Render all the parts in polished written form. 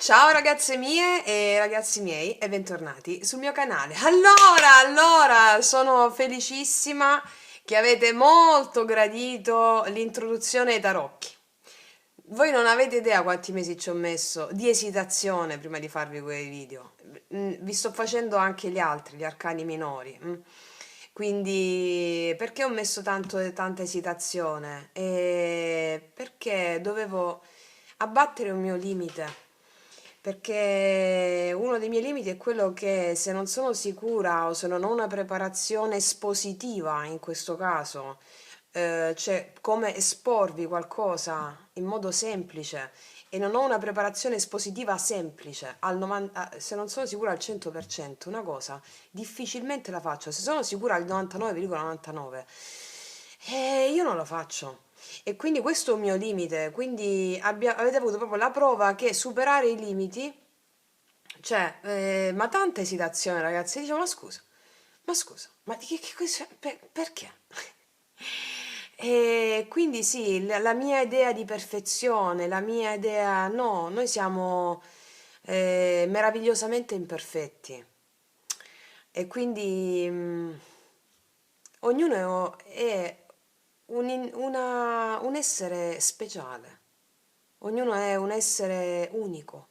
Ciao ragazze mie e ragazzi miei e bentornati sul mio canale. Allora, sono felicissima che avete molto gradito l'introduzione ai tarocchi. Voi non avete idea quanti mesi ci ho messo di esitazione prima di farvi quei video. Vi sto facendo anche gli altri, gli arcani minori. Quindi, perché ho messo tanta esitazione? Perché dovevo abbattere un mio limite. Perché uno dei miei limiti è quello che se non sono sicura o se non ho una preparazione espositiva in questo caso, cioè come esporvi qualcosa in modo semplice e non ho una preparazione espositiva semplice, se non sono sicura al 100% una cosa, difficilmente la faccio. Se sono sicura al 99,99, io non la faccio. E quindi questo è un mio limite, quindi avete avuto proprio la prova che superare i limiti, cioè, ma tanta esitazione ragazzi, dicevo ma scusa, ma perché? E quindi sì, la mia idea di perfezione, la mia idea, no, noi siamo meravigliosamente imperfetti e quindi ognuno è un essere speciale, ognuno è un essere unico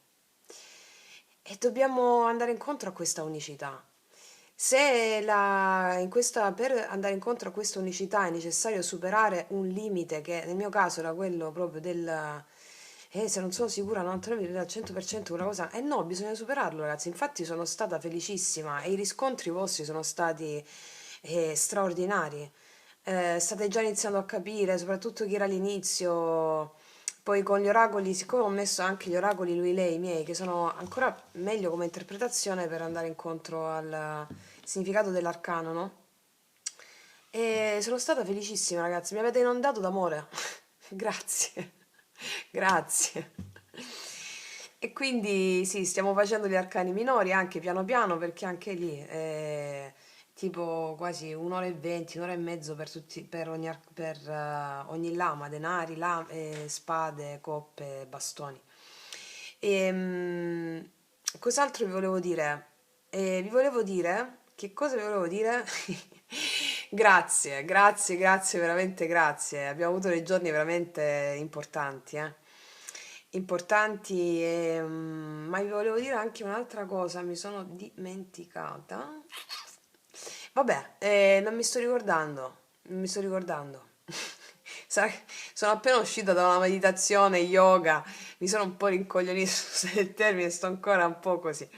e dobbiamo andare incontro a questa unicità. Per andare incontro a questa unicità è necessario superare un limite che nel mio caso era quello proprio se non sono sicura non trovi al 100% una cosa, no, bisogna superarlo ragazzi, infatti sono stata felicissima e i riscontri vostri sono stati straordinari. State già iniziando a capire, soprattutto chi era all'inizio, poi con gli oracoli, siccome ho messo anche gli oracoli lui-lei miei, che sono ancora meglio come interpretazione per andare incontro al significato dell'arcano, no? E sono stata felicissima, ragazzi, mi avete inondato d'amore. Grazie, grazie. E quindi sì, stiamo facendo gli arcani minori anche piano piano perché anche lì è tipo quasi un'ora e venti, un'ora e mezzo per ogni lama, denari, spade, coppe, bastoni. E cos'altro vi volevo dire? Vi volevo dire, che cosa vi volevo dire? Grazie, grazie, grazie, veramente grazie. Abbiamo avuto dei giorni veramente importanti, eh? Importanti, ma vi volevo dire anche un'altra cosa, mi sono dimenticata. Vabbè, non mi sto ricordando, non mi sto ricordando. Sa- Sono appena uscita da una meditazione yoga, mi sono un po' rincoglionita, scusate il termine, sto ancora un po' così.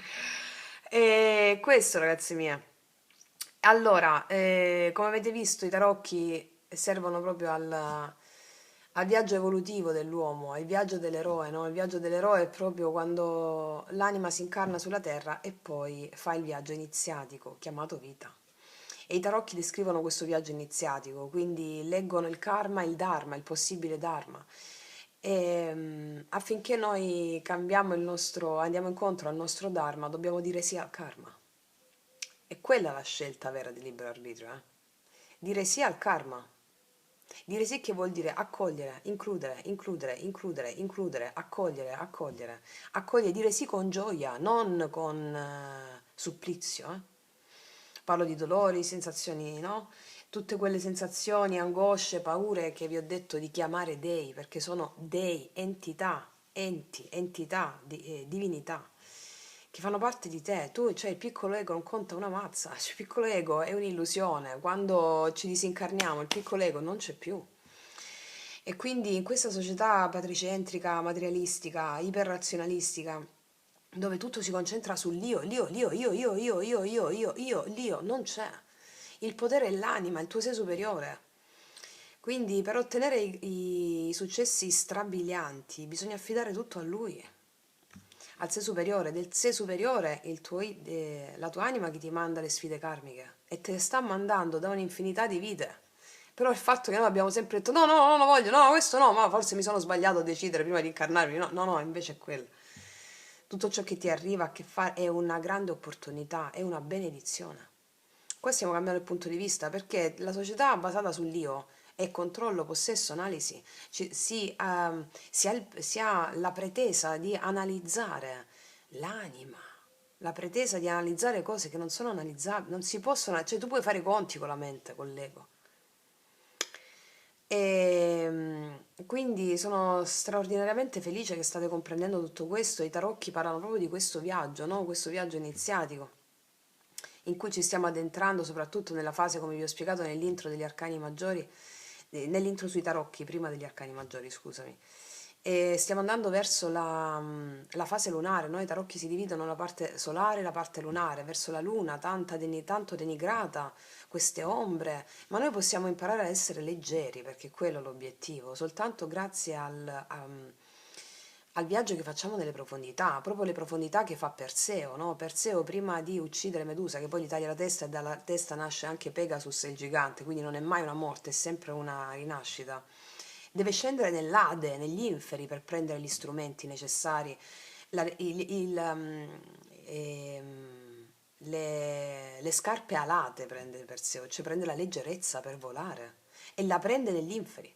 E questo, ragazzi miei. Allora, come avete visto, i tarocchi servono proprio al viaggio evolutivo dell'uomo, al viaggio dell'eroe, no? Il viaggio dell'eroe è proprio quando l'anima si incarna sulla terra e poi fa il viaggio iniziatico, chiamato vita. E i tarocchi descrivono questo viaggio iniziatico, quindi leggono il karma, il dharma, il possibile dharma. Affinché noi andiamo incontro al nostro dharma, dobbiamo dire sì al karma. E quella è la scelta vera di libero arbitrio, eh? Dire sì al karma. Dire sì che vuol dire accogliere, includere, includere, includere, includere, accogliere, accogliere. Accogliere, dire sì con gioia, non con supplizio, eh? Parlo di dolori, sensazioni, no? Tutte quelle sensazioni, angosce, paure che vi ho detto di chiamare dei, perché sono dei, entità, entità, divinità, che fanno parte di te. Tu, cioè, il piccolo ego non conta una mazza, cioè, il piccolo ego è un'illusione. Quando ci disincarniamo, il piccolo ego non c'è più. E quindi in questa società patricentrica, materialistica, iperrazionalistica, dove tutto si concentra sull'io, l'io, non c'è. Il potere è l'anima, il tuo sé superiore. Quindi per ottenere i successi strabilianti bisogna affidare tutto a lui, al sé superiore, del sé superiore la tua anima che ti manda le sfide karmiche e te le sta mandando da un'infinità di vite. Però il fatto che noi abbiamo sempre detto no, no, no, non lo voglio, no, questo no, ma forse mi sono sbagliato a decidere prima di incarnarmi, no, no, no, invece è quello. Tutto ciò che ti arriva a che fare è una grande opportunità, è una benedizione. Qua stiamo cambiando il punto di vista perché la società basata sull'io è controllo, possesso, analisi, si ha la pretesa di analizzare l'anima, la pretesa di analizzare cose che non sono analizzabili, non si possono, cioè tu puoi fare i conti con la mente, con l'ego. Quindi sono straordinariamente felice che state comprendendo tutto questo. I tarocchi parlano proprio di questo viaggio, no? Questo viaggio iniziatico, in cui ci stiamo addentrando, soprattutto nella fase, come vi ho spiegato nell'intro degli arcani maggiori, nell'intro sui tarocchi, prima degli arcani maggiori, scusami. E stiamo andando verso la fase lunare, no? I tarocchi si dividono la parte solare e la parte lunare, verso la luna, tanto denigrata, queste ombre, ma noi possiamo imparare a essere leggeri, perché quello è l'obiettivo, soltanto grazie al viaggio che facciamo nelle profondità, proprio le profondità che fa Perseo, no? Perseo prima di uccidere Medusa, che poi gli taglia la testa e dalla testa nasce anche Pegasus il gigante, quindi non è mai una morte, è sempre una rinascita. Deve scendere nell'Ade, negli inferi per prendere gli strumenti necessari, la- il, le scarpe alate prende Perseo, cioè prende la leggerezza per volare e la prende negli inferi.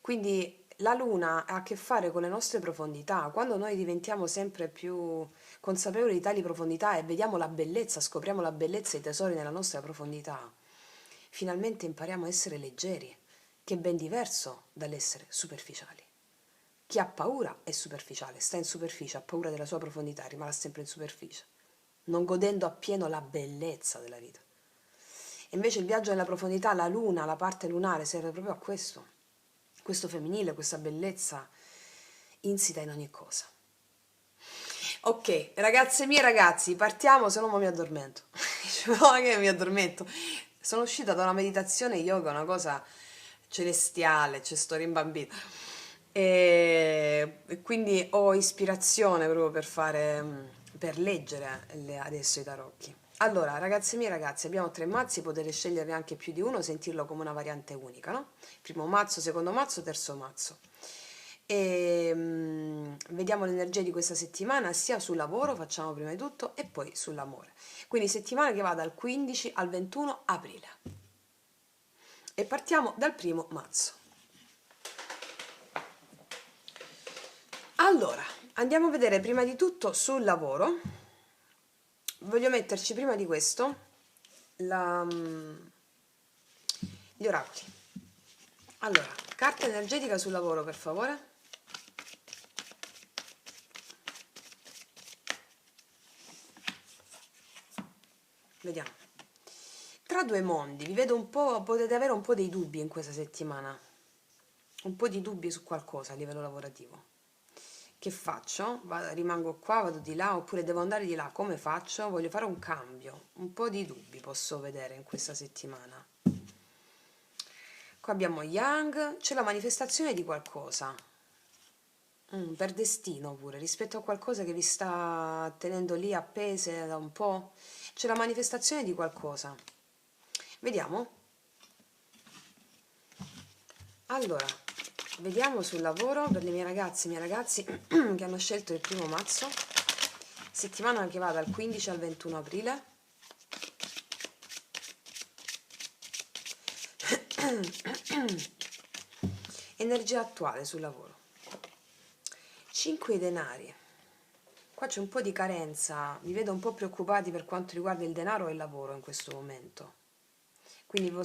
Quindi la luna ha a che fare con le nostre profondità. Quando noi diventiamo sempre più consapevoli di tali profondità e vediamo la bellezza, scopriamo la bellezza e i tesori nella nostra profondità, finalmente impariamo a essere leggeri, che è ben diverso dall'essere superficiali. Chi ha paura è superficiale, sta in superficie, ha paura della sua profondità, rimarrà sempre in superficie, non godendo appieno la bellezza della vita. E invece il viaggio nella profondità, la luna, la parte lunare, serve proprio a questo femminile, questa bellezza insita in ogni cosa. Ok, ragazze mie, ragazzi, partiamo, se no mo mi addormento. No, che mi addormento. Sono uscita da una meditazione yoga, una cosa celestiale, ci sto rimbambita. E quindi ho ispirazione proprio per fare, per leggere adesso i tarocchi. Allora, ragazze mie, ragazzi, abbiamo 3 mazzi, potete sceglierne anche più di uno, sentirlo come una variante unica, no? Primo mazzo, secondo mazzo, terzo mazzo. E vediamo l'energia di questa settimana sia sul lavoro, facciamo prima di tutto, e poi sull'amore. Quindi settimana che va dal 15 al 21 aprile. E partiamo dal primo mazzo. Allora, andiamo a vedere prima di tutto sul lavoro. Voglio metterci prima di questo gli oracoli. Allora, carta energetica sul lavoro, per favore. Vediamo. Tra due mondi, vi vedo un po', potete avere un po' dei dubbi in questa settimana. Un po' di dubbi su qualcosa a livello lavorativo. Che faccio? Rimango qua, vado di là, oppure devo andare di là, come faccio? Voglio fare un cambio. Un po' di dubbi posso vedere in questa settimana. Qua abbiamo Yang, c'è la manifestazione di qualcosa. Per destino pure, rispetto a qualcosa che vi sta tenendo lì appese da un po'. C'è la manifestazione di qualcosa. Vediamo. Allora, vediamo sul lavoro per le mie ragazze e i miei ragazzi che hanno scelto il primo mazzo. Settimana che va dal 15 al 21 aprile. Energia attuale sul lavoro. 5 denari. Qua c'è un po' di carenza, vi vedo un po' preoccupati per quanto riguarda il denaro e il lavoro in questo momento. Quindi vi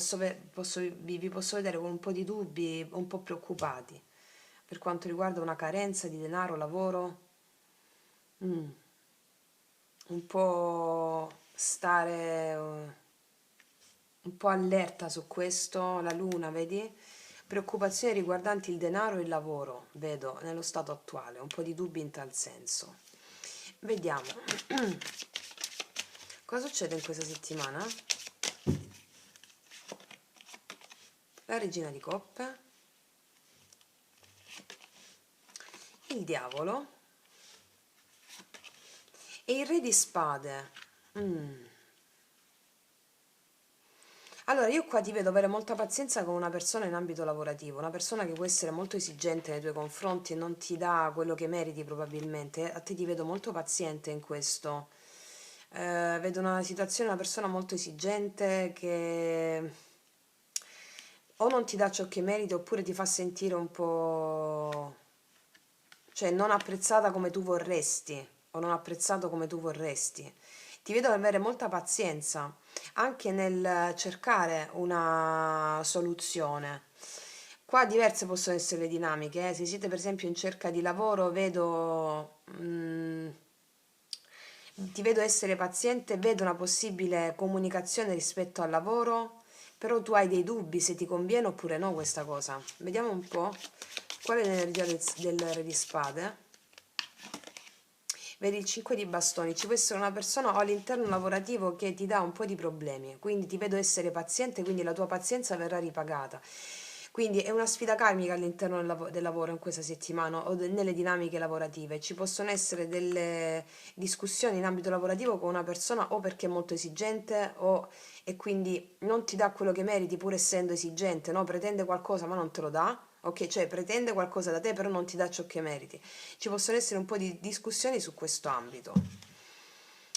posso vedere con un po' di dubbi, un po' preoccupati per quanto riguarda una carenza di denaro, lavoro. Un po' stare un po' allerta su questo, la luna, vedi? Preoccupazioni riguardanti il denaro e il lavoro, vedo, nello stato attuale, un po' di dubbi in tal senso. Vediamo. Cosa succede in questa settimana? La regina di coppe, il diavolo e il re di spade. Allora, io qua ti vedo avere molta pazienza con una persona in ambito lavorativo, una persona che può essere molto esigente nei tuoi confronti e non ti dà quello che meriti probabilmente. A te ti vedo molto paziente in questo. Vedo una situazione, una persona molto esigente che o non ti dà ciò che meriti oppure ti fa sentire un po', cioè non apprezzata come tu vorresti. o non apprezzato come tu vorresti. Ti vedo avere molta pazienza anche nel cercare una soluzione. Qua diverse possono essere le dinamiche, eh. Se siete per esempio in cerca di lavoro, ti vedo essere paziente, vedo una possibile comunicazione rispetto al lavoro, però tu hai dei dubbi se ti conviene oppure no questa cosa. Vediamo un po' qual è l'energia del Re di Spade. Vedi il 5 di bastoni, ci può essere una persona o all'interno lavorativo che ti dà un po' di problemi, quindi ti vedo essere paziente, quindi la tua pazienza verrà ripagata. Quindi è una sfida karmica all'interno del lavoro in questa settimana o nelle dinamiche lavorative. Ci possono essere delle discussioni in ambito lavorativo con una persona o perché è molto esigente e quindi non ti dà quello che meriti pur essendo esigente, no? Pretende qualcosa ma non te lo dà. Ok, cioè pretende qualcosa da te però non ti dà ciò che meriti. Ci possono essere un po' di discussioni su questo ambito.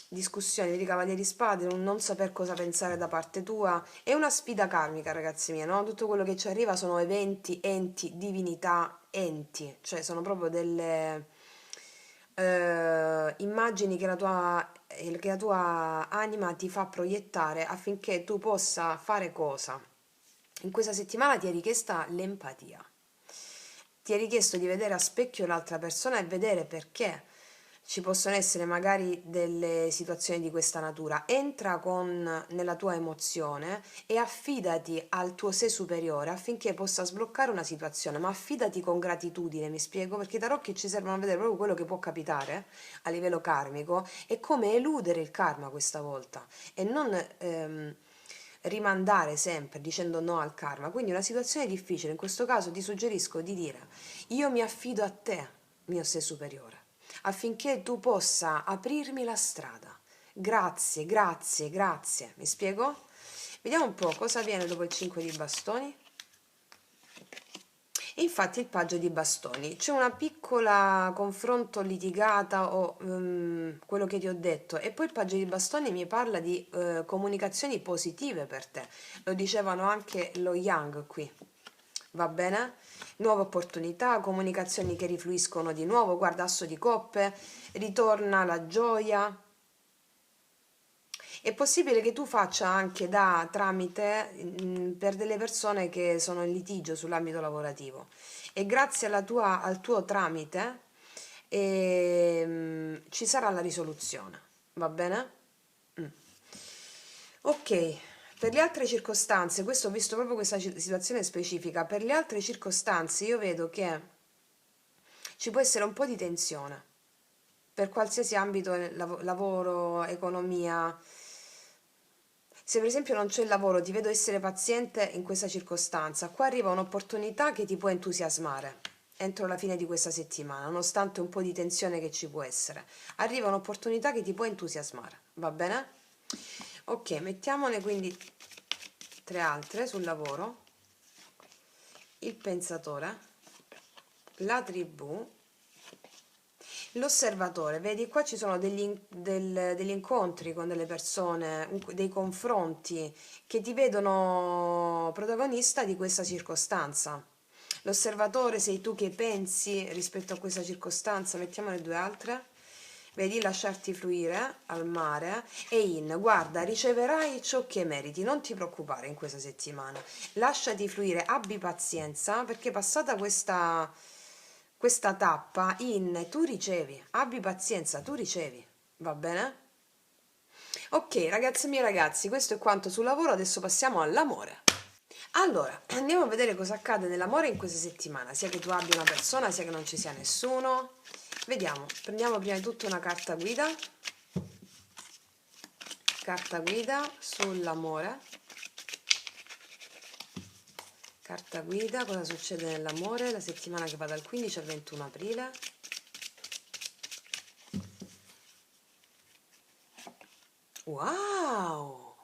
Discussioni, vedi Cavalieri di Spade, un non saper cosa pensare da parte tua. È una sfida karmica, ragazzi miei, no? Tutto quello che ci arriva sono eventi, enti, divinità, enti. Cioè sono proprio delle immagini che la tua anima ti fa proiettare affinché tu possa fare cosa. In questa settimana ti è richiesta l'empatia. Ti è richiesto di vedere a specchio l'altra persona e vedere perché ci possono essere magari delle situazioni di questa natura. Entra nella tua emozione e affidati al tuo sé superiore affinché possa sbloccare una situazione, ma affidati con gratitudine, mi spiego, perché i tarocchi ci servono a vedere proprio quello che può capitare a livello karmico e come eludere il karma questa volta e non rimandare sempre dicendo no al karma. Quindi una situazione difficile, in questo caso ti suggerisco di dire io mi affido a te, mio sé superiore, affinché tu possa aprirmi la strada. Grazie, grazie, grazie. Mi spiego? Vediamo un po' cosa viene dopo il 5 di bastoni. E infatti il paggio di bastoni, c'è una piccola confronto litigata o quello che ti ho detto e poi il paggio di bastoni mi parla di comunicazioni positive per te, lo dicevano anche lo Yang qui, va bene? Nuove opportunità, comunicazioni che rifluiscono di nuovo, guarda asso di coppe, ritorna la gioia. È possibile che tu faccia anche da tramite per delle persone che sono in litigio sull'ambito lavorativo e grazie al tuo tramite ci sarà la risoluzione, va bene? Mm. Ok, per le altre circostanze, questo ho visto proprio questa situazione specifica, per le altre circostanze io vedo che ci può essere un po' di tensione per qualsiasi ambito, lavoro, economia. Se per esempio non c'è il lavoro, ti vedo essere paziente in questa circostanza, qua arriva un'opportunità che ti può entusiasmare entro la fine di questa settimana, nonostante un po' di tensione che ci può essere. Arriva un'opportunità che ti può entusiasmare, va bene? Ok, mettiamone quindi tre altre sul lavoro. Il pensatore, la tribù, l'osservatore. Vedi, qua ci sono degli incontri con delle persone, dei confronti che ti vedono protagonista di questa circostanza. L'osservatore sei tu che pensi rispetto a questa circostanza, mettiamone due altre. Vedi, lasciarti fluire al mare e guarda, riceverai ciò che meriti, non ti preoccupare in questa settimana. Lasciati fluire, abbi pazienza perché passata questa tappa tu ricevi, abbi pazienza, tu ricevi, va bene? Ok, ragazzi miei ragazzi, questo è quanto sul lavoro, adesso passiamo all'amore. Allora, andiamo a vedere cosa accade nell'amore in questa settimana, sia che tu abbia una persona, sia che non ci sia nessuno. Vediamo, prendiamo prima di tutto una carta guida sull'amore. Carta guida, cosa succede nell'amore la settimana che va dal 15 al 21 aprile. Wow!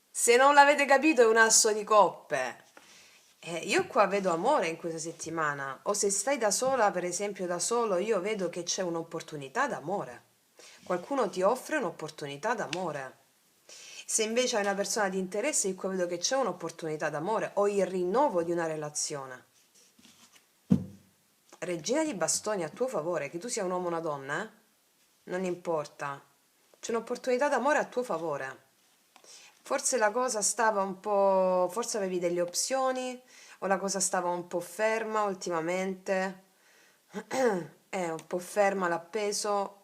Se non l'avete capito è un asso di coppe. Io qua vedo amore in questa settimana, o se stai da sola, per esempio da solo, io vedo che c'è un'opportunità d'amore. Qualcuno ti offre un'opportunità d'amore. Se invece hai una persona di interesse, io qua vedo che c'è un'opportunità d'amore o il rinnovo di una relazione. Regina di bastoni a tuo favore, che tu sia un uomo o una donna, non importa. C'è un'opportunità d'amore a tuo favore. Forse la cosa stava un po', forse avevi delle opzioni o la cosa stava un po' ferma ultimamente. È un po' ferma l'appeso,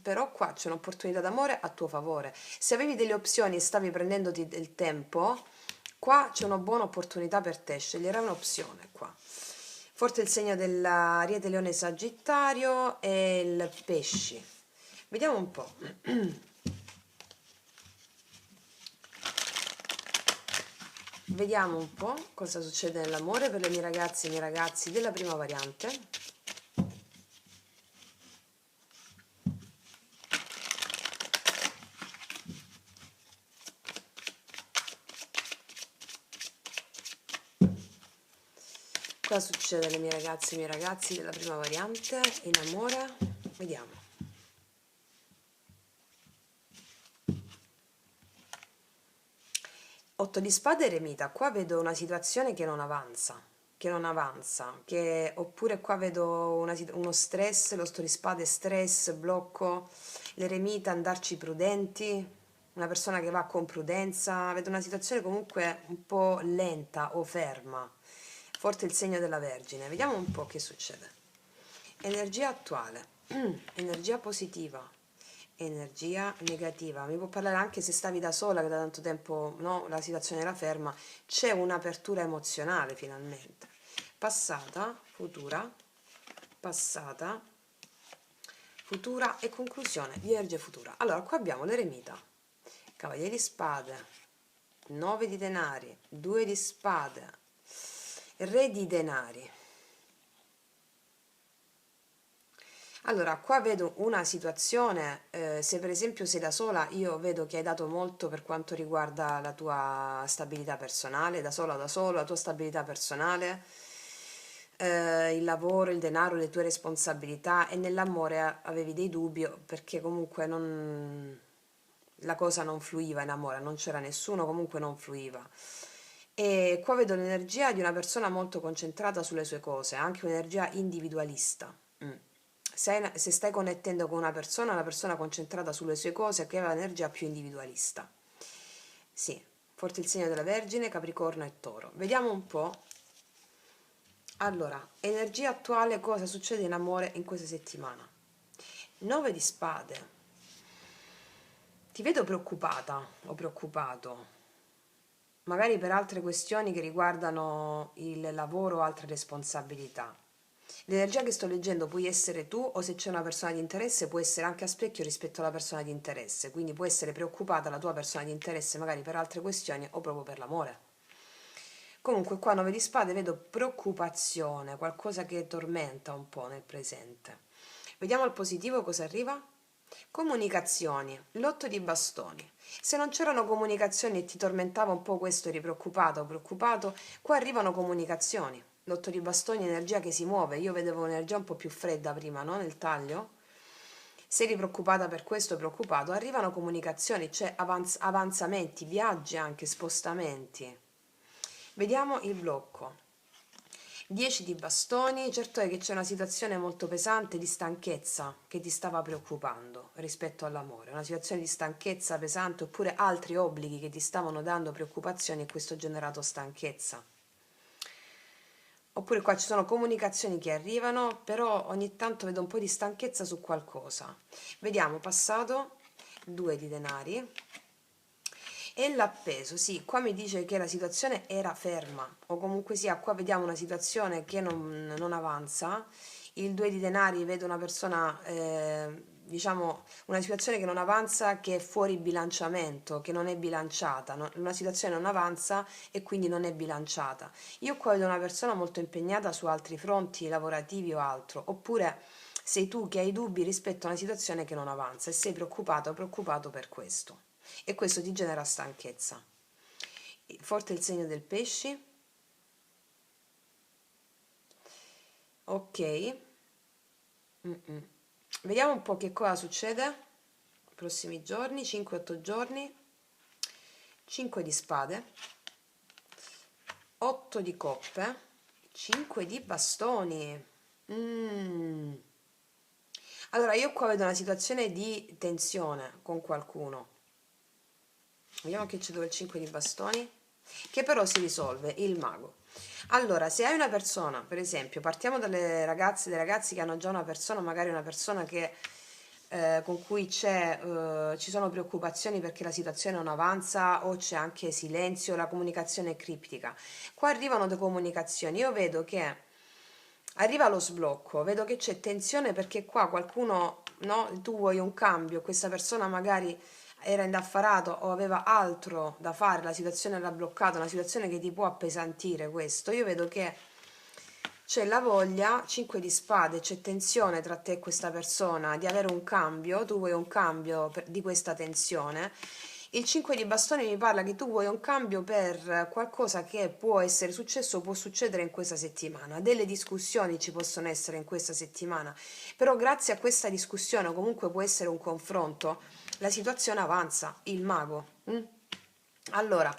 però qua c'è un'opportunità d'amore a tuo favore. Se avevi delle opzioni e stavi prendendoti del tempo, qua c'è una buona opportunità per te, sceglierai un'opzione qua. Forte il segno dell'Ariete, Leone, Sagittario e il Pesci. Vediamo un po'. Vediamo un po' cosa succede nell'amore per le mie ragazze e i miei ragazzi della prima variante. Cosa succede alle mie ragazze e ai miei ragazzi della prima variante in amore? Vediamo. Otto di spade e eremita. Qua vedo una situazione che non avanza, oppure qua vedo uno stress, l'otto di spade stress, blocco, l'eremita andarci prudenti, una persona che va con prudenza, vedo una situazione comunque un po' lenta o ferma. Forte il segno della Vergine. Vediamo un po' che succede. Energia attuale, energia positiva, energia negativa. Mi può parlare anche se stavi da sola, che da tanto tempo no, la situazione era ferma. C'è un'apertura emozionale finalmente. Passata, futura e conclusione. Vierge futura. Allora, qua abbiamo l'eremita, cavaliere di spade, 9 di denari, 2 di spade, re di denari. Allora, qua vedo una situazione, se per esempio sei da sola, io vedo che hai dato molto per quanto riguarda la tua stabilità personale, da sola o da solo, la tua stabilità personale, il lavoro, il denaro, le tue responsabilità, e nell'amore avevi dei dubbi perché comunque la cosa non fluiva in amore, non c'era nessuno, comunque non fluiva. E qua vedo l'energia di una persona molto concentrata sulle sue cose, anche un'energia individualista. Mm. Se stai connettendo con una persona concentrata sulle sue cose che aveva l'energia più individualista. Sì, forte il segno della Vergine, Capricorno e Toro. Vediamo un po'. Allora, energia attuale, cosa succede in amore in questa settimana? 9 di spade. Ti vedo preoccupata o preoccupato, magari per altre questioni che riguardano il lavoro o altre responsabilità. L'energia che sto leggendo puoi essere tu, o se c'è una persona di interesse può essere anche a specchio rispetto alla persona di interesse, quindi può essere preoccupata la tua persona di interesse magari per altre questioni o proprio per l'amore. Comunque qua 9 di spade vedo preoccupazione, qualcosa che tormenta un po' nel presente. Vediamo al positivo cosa arriva. Comunicazioni, l'8 di bastoni. Se non c'erano comunicazioni e ti tormentava un po' questo, eri preoccupato o preoccupato, qua arrivano comunicazioni. L'8 di bastoni è energia che si muove. Io vedevo un'energia un po' più fredda prima, no? Nel taglio. Se eri preoccupata per questo, preoccupato, arrivano comunicazioni, c'è avanzamenti, viaggi anche, spostamenti. Vediamo il blocco. 10 di bastoni, certo è che c'è una situazione molto pesante di stanchezza che ti stava preoccupando rispetto all'amore, una situazione di stanchezza pesante oppure altri obblighi che ti stavano dando preoccupazioni e questo ha generato stanchezza. Oppure qua ci sono comunicazioni che arrivano, però ogni tanto vedo un po' di stanchezza su qualcosa. Vediamo, passato, 2 di denari. E l'appeso, sì, qua mi dice che la situazione era ferma, o comunque sia, qua vediamo una situazione che non avanza. Il 2 di denari, vedo una persona, diciamo, una situazione che non avanza, che è fuori bilanciamento, che non è bilanciata, una situazione non avanza e quindi non è bilanciata. Io qua vedo una persona molto impegnata su altri fronti lavorativi o altro, oppure sei tu che hai dubbi rispetto a una situazione che non avanza e sei preoccupato o preoccupato per questo e questo ti genera stanchezza. Forte il segno del pesci. Ok. Vediamo un po' che cosa succede prossimi giorni, 5-8 giorni. 5 di spade, 8 di coppe, 5 di bastoni. Allora, io qua vedo una situazione di tensione con qualcuno. Vediamo che c'è dove il 5 di bastoni, che però si risolve, il mago. Allora, se hai una persona, per esempio, partiamo dalle ragazze e dai ragazzi che hanno già una persona, magari una persona che, con cui ci sono preoccupazioni perché la situazione non avanza o c'è anche silenzio, la comunicazione è criptica. Qua arrivano le comunicazioni, io vedo che arriva lo sblocco, vedo che c'è tensione perché qua qualcuno, no, tu vuoi un cambio, questa persona magari era indaffarato o aveva altro da fare, la situazione era bloccata, una situazione che ti può appesantire questo. Io vedo che c'è la voglia, 5 di spade, c'è tensione tra te e questa persona di avere un cambio, tu vuoi un cambio di questa tensione. Il 5 di bastoni mi parla che tu vuoi un cambio per qualcosa che può essere successo o può succedere in questa settimana. Delle discussioni ci possono essere in questa settimana, però grazie a questa discussione o comunque può essere un confronto, la situazione avanza, il mago. Allora,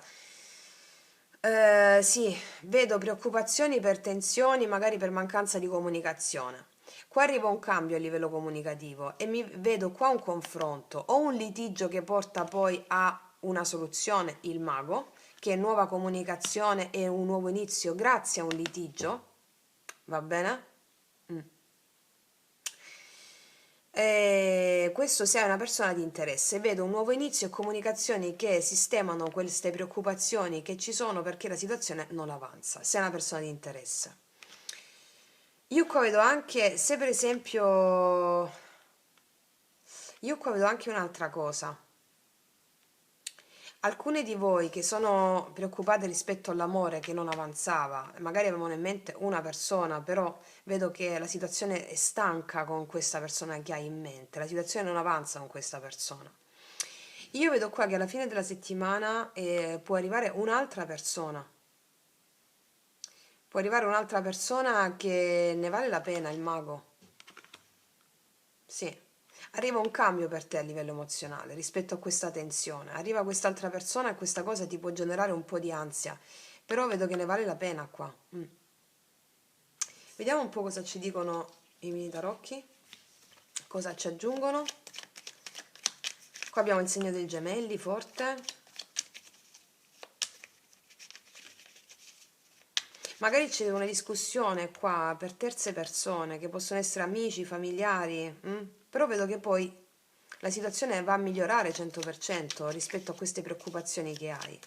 sì, vedo preoccupazioni per tensioni, magari per mancanza di comunicazione. Qua arriva un cambio a livello comunicativo e mi vedo qua un confronto o un litigio che porta poi a una soluzione, il mago, che è nuova comunicazione e un nuovo inizio grazie a un litigio, va bene? Mm. Questo se è una persona di interesse, vedo un nuovo inizio e comunicazioni che sistemano queste preoccupazioni che ci sono perché la situazione non avanza, se è una persona di interesse. Io qua vedo anche, se per esempio, io qua vedo anche un'altra cosa. Alcune di voi che sono preoccupate rispetto all'amore che non avanzava, magari avevano in mente una persona, però vedo che la situazione è stanca con questa persona che hai in mente, la situazione non avanza con questa persona. Io vedo qua che alla fine della settimana può arrivare un'altra persona, può arrivare un'altra persona che ne vale la pena, il mago. Sì, arriva un cambio per te a livello emozionale rispetto a questa tensione. Arriva quest'altra persona e questa cosa ti può generare un po' di ansia, però vedo che ne vale la pena qua. Vediamo un po' cosa ci dicono i mini tarocchi, cosa ci aggiungono. Qua abbiamo il segno dei gemelli, forte. Magari c'è una discussione qua per terze persone, che possono essere amici, familiari, però vedo che poi la situazione va a migliorare 100% rispetto a queste preoccupazioni che hai.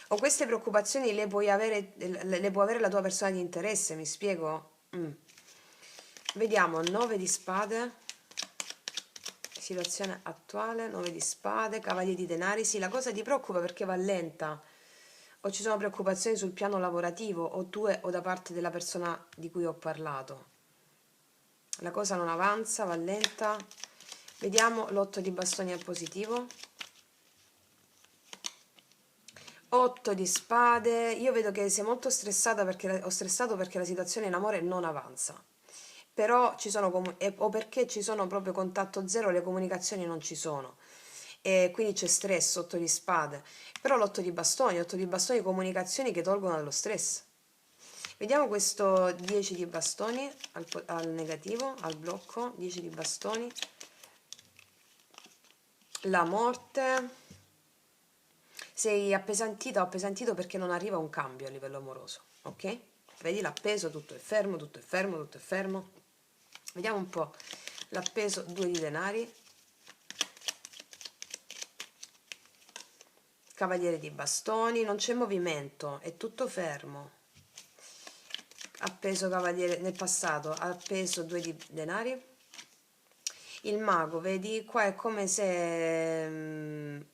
O queste preoccupazioni le può avere la tua persona di interesse, mi spiego? Vediamo, 9 di spade, situazione attuale, 9 di spade, cavaliere di denari, sì, la cosa ti preoccupa perché va lenta, o ci sono preoccupazioni sul piano lavorativo, o tue o da parte della persona di cui ho parlato. La cosa non avanza, va lenta. Vediamo l'8 di bastoni al positivo. 8 di spade, io vedo che sei molto stressata perché ho stressato perché la situazione in amore non avanza. Però ci sono o perché ci sono proprio contatto zero, le comunicazioni non ci sono. E quindi c'è stress, 8 di spade. Però l'8 di bastoni comunicazioni che tolgono dallo stress. Vediamo questo 10 di bastoni al negativo, al blocco, 10 di bastoni. La morte. Sei appesantita o appesantito perché non arriva un cambio a livello amoroso, ok? Vedi l'appeso, tutto è fermo, tutto è fermo, tutto è fermo. Vediamo un po' l'appeso, 2 di denari, cavaliere di bastoni, non c'è movimento, è tutto fermo. Appeso cavaliere nel passato, appeso 2 di denari. Il mago, vedi, qua è come se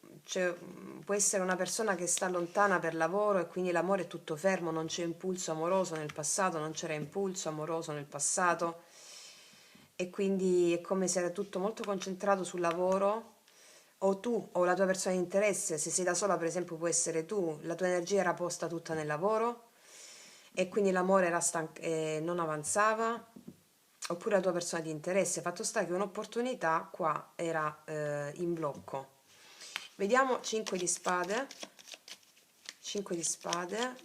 può essere una persona che sta lontana per lavoro e quindi l'amore è tutto fermo, non c'è impulso amoroso nel passato, non c'era impulso amoroso nel passato e quindi è come se era tutto molto concentrato sul lavoro o tu o la tua persona di interesse, se sei da sola per esempio può essere tu, la tua energia era posta tutta nel lavoro e quindi l'amore era non avanzava, oppure la tua persona di interesse. Fatto sta che un'opportunità qua era in blocco. Vediamo 5 di spade. 5 di spade.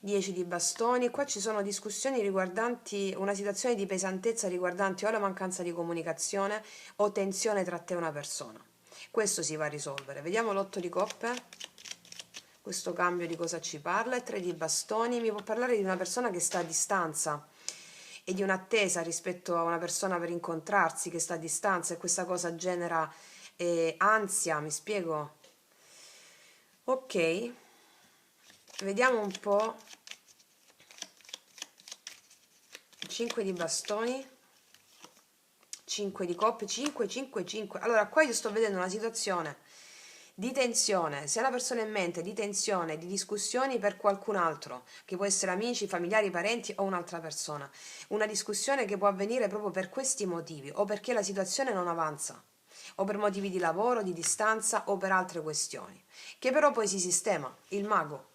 10 di bastoni, qua ci sono discussioni riguardanti una situazione di pesantezza riguardanti o la mancanza di comunicazione o tensione tra te e una persona. Questo si va a risolvere. Vediamo l'8 di coppe, questo cambio di cosa ci parla. E 3 di bastoni, mi può parlare di una persona che sta a distanza e di un'attesa rispetto a una persona per incontrarsi che sta a distanza, e questa cosa genera ansia, mi spiego? Ok, vediamo un po'. 5 di bastoni, 5 di coppe, 5, 5, 5. Allora, qua io sto vedendo una situazione di tensione, sia la persona in mente, di tensione, di discussioni per qualcun altro, che può essere amici, familiari, parenti o un'altra persona. Una discussione che può avvenire proprio per questi motivi, o perché la situazione non avanza, o per motivi di lavoro, di distanza, o per altre questioni, che però poi si sistema, il mago.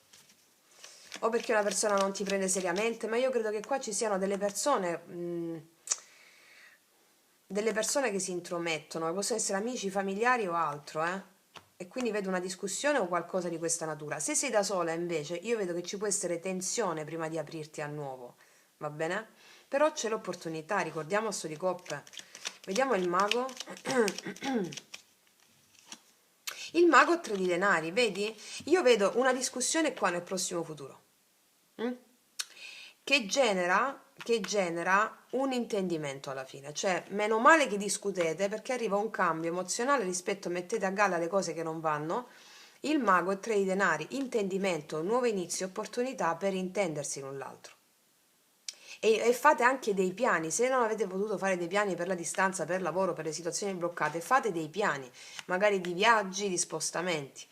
O perché una persona non ti prende seriamente, ma io credo che qua ci siano delle persone che si intromettono, che possono essere amici, familiari o altro, e quindi vedo una discussione o qualcosa di questa natura. Se sei da sola invece, io vedo che ci può essere tensione prima di aprirti al nuovo, va bene? Però c'è l'opportunità, ricordiamo sto di coppe. Vediamo il mago. Il mago 3 di denari, vedi? Io vedo una discussione qua nel prossimo futuro. Che genera un intendimento alla fine, cioè meno male che discutete perché arriva un cambio emozionale rispetto a mettete a galla le cose che non vanno. Il mago è 3 di denari, intendimento, nuovo inizio, opportunità per intendersi l'un l'altro. E fate anche dei piani, se non avete potuto fare dei piani per la distanza, per lavoro, per le situazioni bloccate, fate dei piani, magari di viaggi, di spostamenti.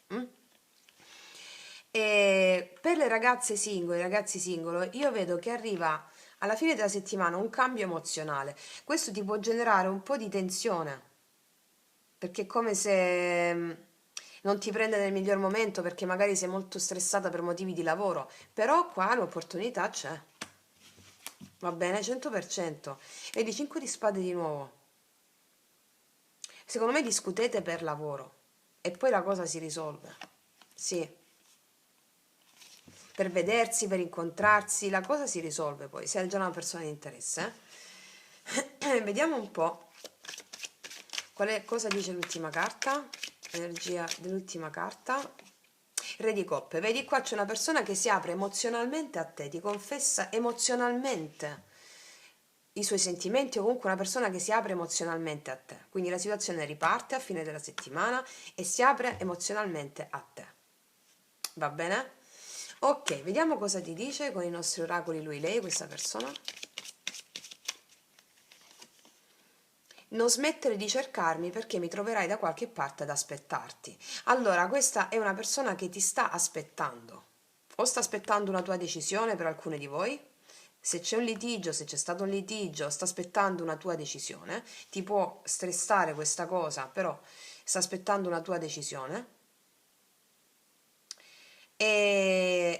E per le ragazze singole, i ragazzi singolo, io vedo che arriva alla fine della settimana un cambio emozionale. Questo ti può generare un po' di tensione, perché è come se non ti prende nel miglior momento, perché magari sei molto stressata per motivi di lavoro, però qua l'opportunità c'è. Va bene, 100%. Vedi, 5 di spade di nuovo. Secondo me discutete per lavoro e poi la cosa si risolve. Sì. Per vedersi, per incontrarsi, la cosa si risolve poi, se è già una persona di interesse. Vediamo un po' cosa dice l'ultima carta, energia dell'ultima carta. Re di coppe, vedi qua c'è una persona che si apre emozionalmente a te, ti confessa emozionalmente i suoi sentimenti, o comunque una persona che si apre emozionalmente a te. Quindi la situazione riparte a fine della settimana e si apre emozionalmente a te. Va bene? Ok, vediamo cosa ti dice con i nostri oracoli lui, lei, questa persona. Non smettere di cercarmi perché mi troverai da qualche parte ad aspettarti. Allora, questa è una persona che ti sta aspettando. O sta aspettando una tua decisione per alcune di voi. Se c'è un litigio, se c'è stato un litigio, sta aspettando una tua decisione. Ti può stressare questa cosa, però sta aspettando una tua decisione.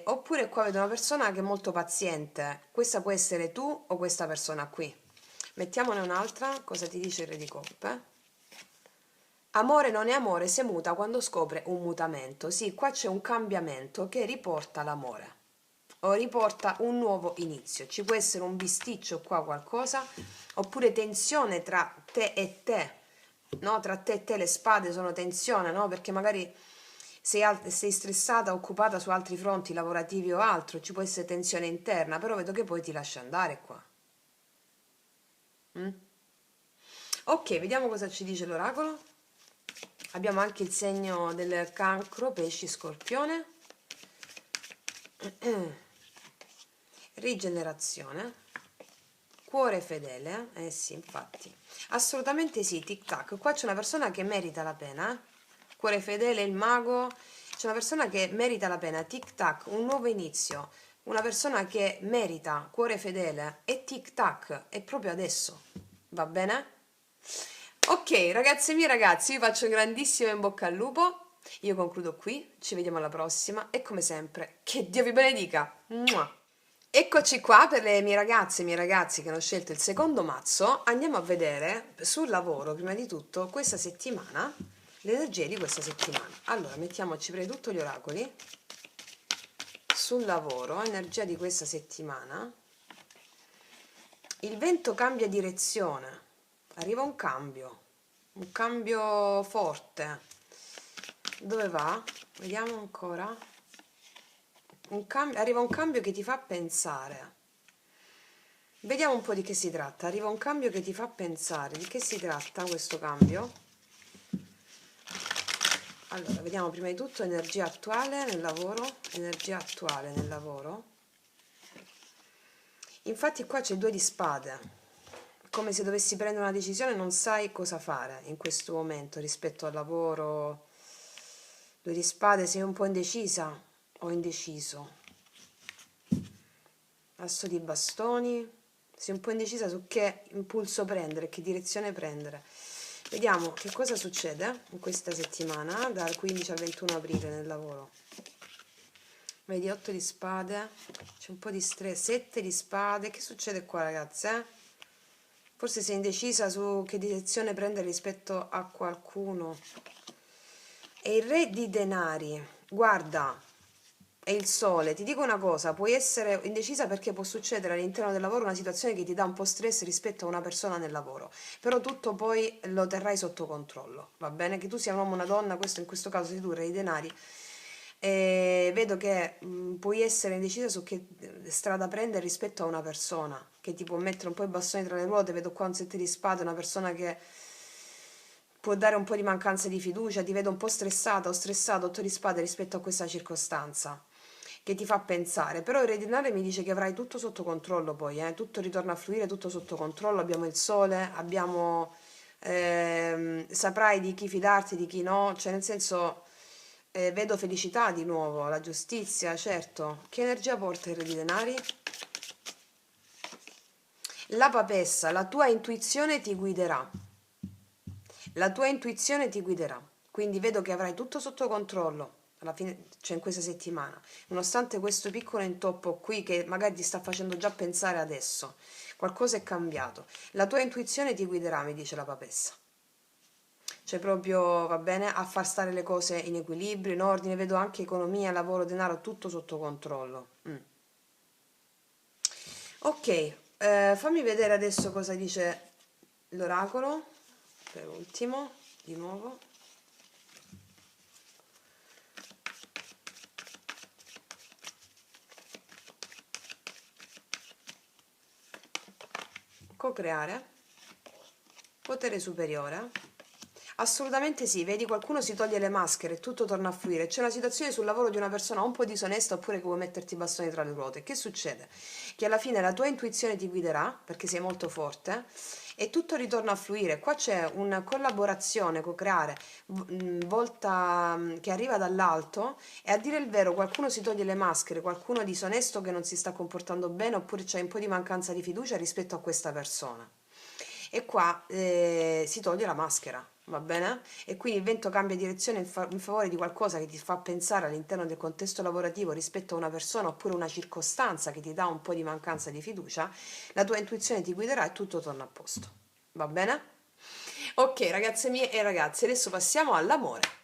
Oppure qua vedo una persona che è molto paziente. Questa può essere tu o questa persona qui. Mettiamone un'altra. Cosa ti dice il Re di Coppe? Amore non è amore se muta quando scopre un mutamento. Sì, qua c'è un cambiamento che riporta l'amore o riporta un nuovo inizio. Ci può essere un bisticcio qua, qualcosa, oppure tensione tra te e te, no? Tra te e te le spade sono tensione, no? Perché magari sei stressata, occupata su altri fronti lavorativi o altro, ci può essere tensione interna, però vedo che poi ti lascia andare qua. Ok, vediamo cosa ci dice l'oracolo. Abbiamo anche il segno del cancro, pesci, scorpione. Rigenerazione. Cuore fedele, eh sì, infatti. Assolutamente sì, tic tac. Qua c'è una persona che merita la pena. Cuore fedele, il mago. C'è una persona che merita la pena, tic tac, un nuovo inizio. Una persona che merita, cuore fedele, e tic tac, è proprio adesso. Va bene? Ok, ragazzi miei ragazzi, vi faccio un grandissimo in bocca al lupo. Io concludo qui, ci vediamo alla prossima e come sempre, che Dio vi benedica. Mua. Eccoci qua per le mie ragazze e i miei ragazzi che hanno scelto il secondo mazzo. Andiamo a vedere sul lavoro, prima di tutto, questa settimana, le energie di questa settimana. Allora, mettiamoci prima di tutto gli oracoli sul lavoro, energia di questa settimana, il vento cambia direzione, arriva un cambio forte. Dove va? Vediamo ancora. Arriva un cambio che ti fa pensare. Vediamo un po' di che si tratta. Arriva un cambio che ti fa pensare. Di che si tratta questo cambio? Allora, vediamo prima di tutto energia attuale nel lavoro. Energia attuale nel lavoro. Infatti qua c'è 2 di spade. Come se dovessi prendere una decisione, non sai cosa fare in questo momento rispetto al lavoro. 2 di spade, sei un po' indecisa o indeciso. Asso di bastoni, sei un po' indecisa su che impulso prendere, che direzione prendere. Vediamo che cosa succede in questa settimana, dal 15 al 21 aprile nel lavoro. Vedi, 8 di spade, c'è un po' di stress, 7 di spade, che succede qua ragazze? Forse sei indecisa su che direzione prendere rispetto a qualcuno. E il re di denari, guarda, è il sole. Ti dico una cosa, puoi essere indecisa perché può succedere all'interno del lavoro una situazione che ti dà un po' stress rispetto a una persona nel lavoro, però tutto poi lo terrai sotto controllo, va bene? Che tu sia un uomo o una donna, questo in questo caso sei tu, re di denari. Vedo che puoi essere indecisa su che strada prendere rispetto a una persona che ti può mettere un po' i bastoni tra le ruote. Vedo qua un 7 di spade, una persona che può dare un po' di mancanza di fiducia, ti vedo un po' stressata o stressato, 8 di spade rispetto a questa circostanza che ti fa pensare. Però il re di denari mi dice che avrai tutto sotto controllo poi, tutto ritorna a fluire, tutto sotto controllo, abbiamo il sole, abbiamo saprai di chi fidarti, di chi no, cioè nel senso vedo felicità di nuovo, la giustizia, certo. Che energia porta il re di denari? La papessa, la tua intuizione ti guiderà. La tua intuizione ti guiderà. Quindi vedo che avrai tutto sotto controllo alla fine, cioè in questa settimana, nonostante questo piccolo intoppo qui che magari ti sta facendo già pensare adesso. Qualcosa è cambiato. La tua intuizione ti guiderà, mi dice la papessa. Cioè proprio, va bene, a far stare le cose in equilibrio, in ordine, vedo anche economia, lavoro, denaro, tutto sotto controllo. Ok, fammi vedere adesso cosa dice l'oracolo, per ultimo, di nuovo. Co-creare, potere superiore. Assolutamente sì, vedi qualcuno si toglie le maschere e tutto torna a fluire. C'è una situazione sul lavoro di una persona un po' disonesta oppure che vuoi metterti i bastoni tra le ruote. Che succede? Che alla fine la tua intuizione ti guiderà perché sei molto forte e tutto ritorna a fluire. Qua c'è una collaborazione, co-creare, volta che arriva dall'alto e a dire il vero qualcuno si toglie le maschere, qualcuno disonesto che non si sta comportando bene oppure c'è un po' di mancanza di fiducia rispetto a questa persona. E qua si toglie la maschera, va bene? E quindi il vento cambia direzione in favore di qualcosa che ti fa pensare all'interno del contesto lavorativo rispetto a una persona oppure una circostanza che ti dà un po' di mancanza di fiducia, la tua intuizione ti guiderà e tutto torna a posto, va bene? Ok, ragazze mie e ragazzi, adesso passiamo all'amore.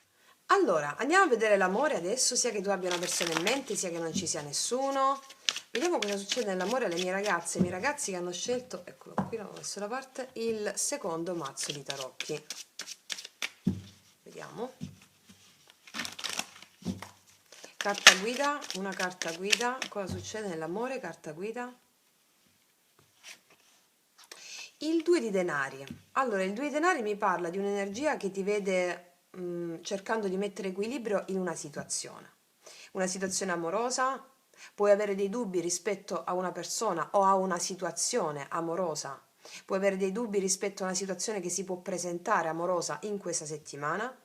Allora, andiamo a vedere l'amore adesso, sia che tu abbia una persona in mente, sia che non ci sia nessuno. Vediamo cosa succede nell'amore alle mie ragazze e ai miei ragazzi che hanno scelto, eccolo qui, l'ho messo da parte, il secondo mazzo di tarocchi. Vediamo. Carta guida, una carta guida, cosa succede nell'amore, carta guida. Il 2 di denari. Allora, il 2 di denari mi parla di un'energia che ti vede cercando di mettere equilibrio in una situazione amorosa. Puoi avere dei dubbi rispetto a una persona o a una situazione amorosa. Puoi avere dei dubbi rispetto a una situazione che si può presentare amorosa in questa settimana.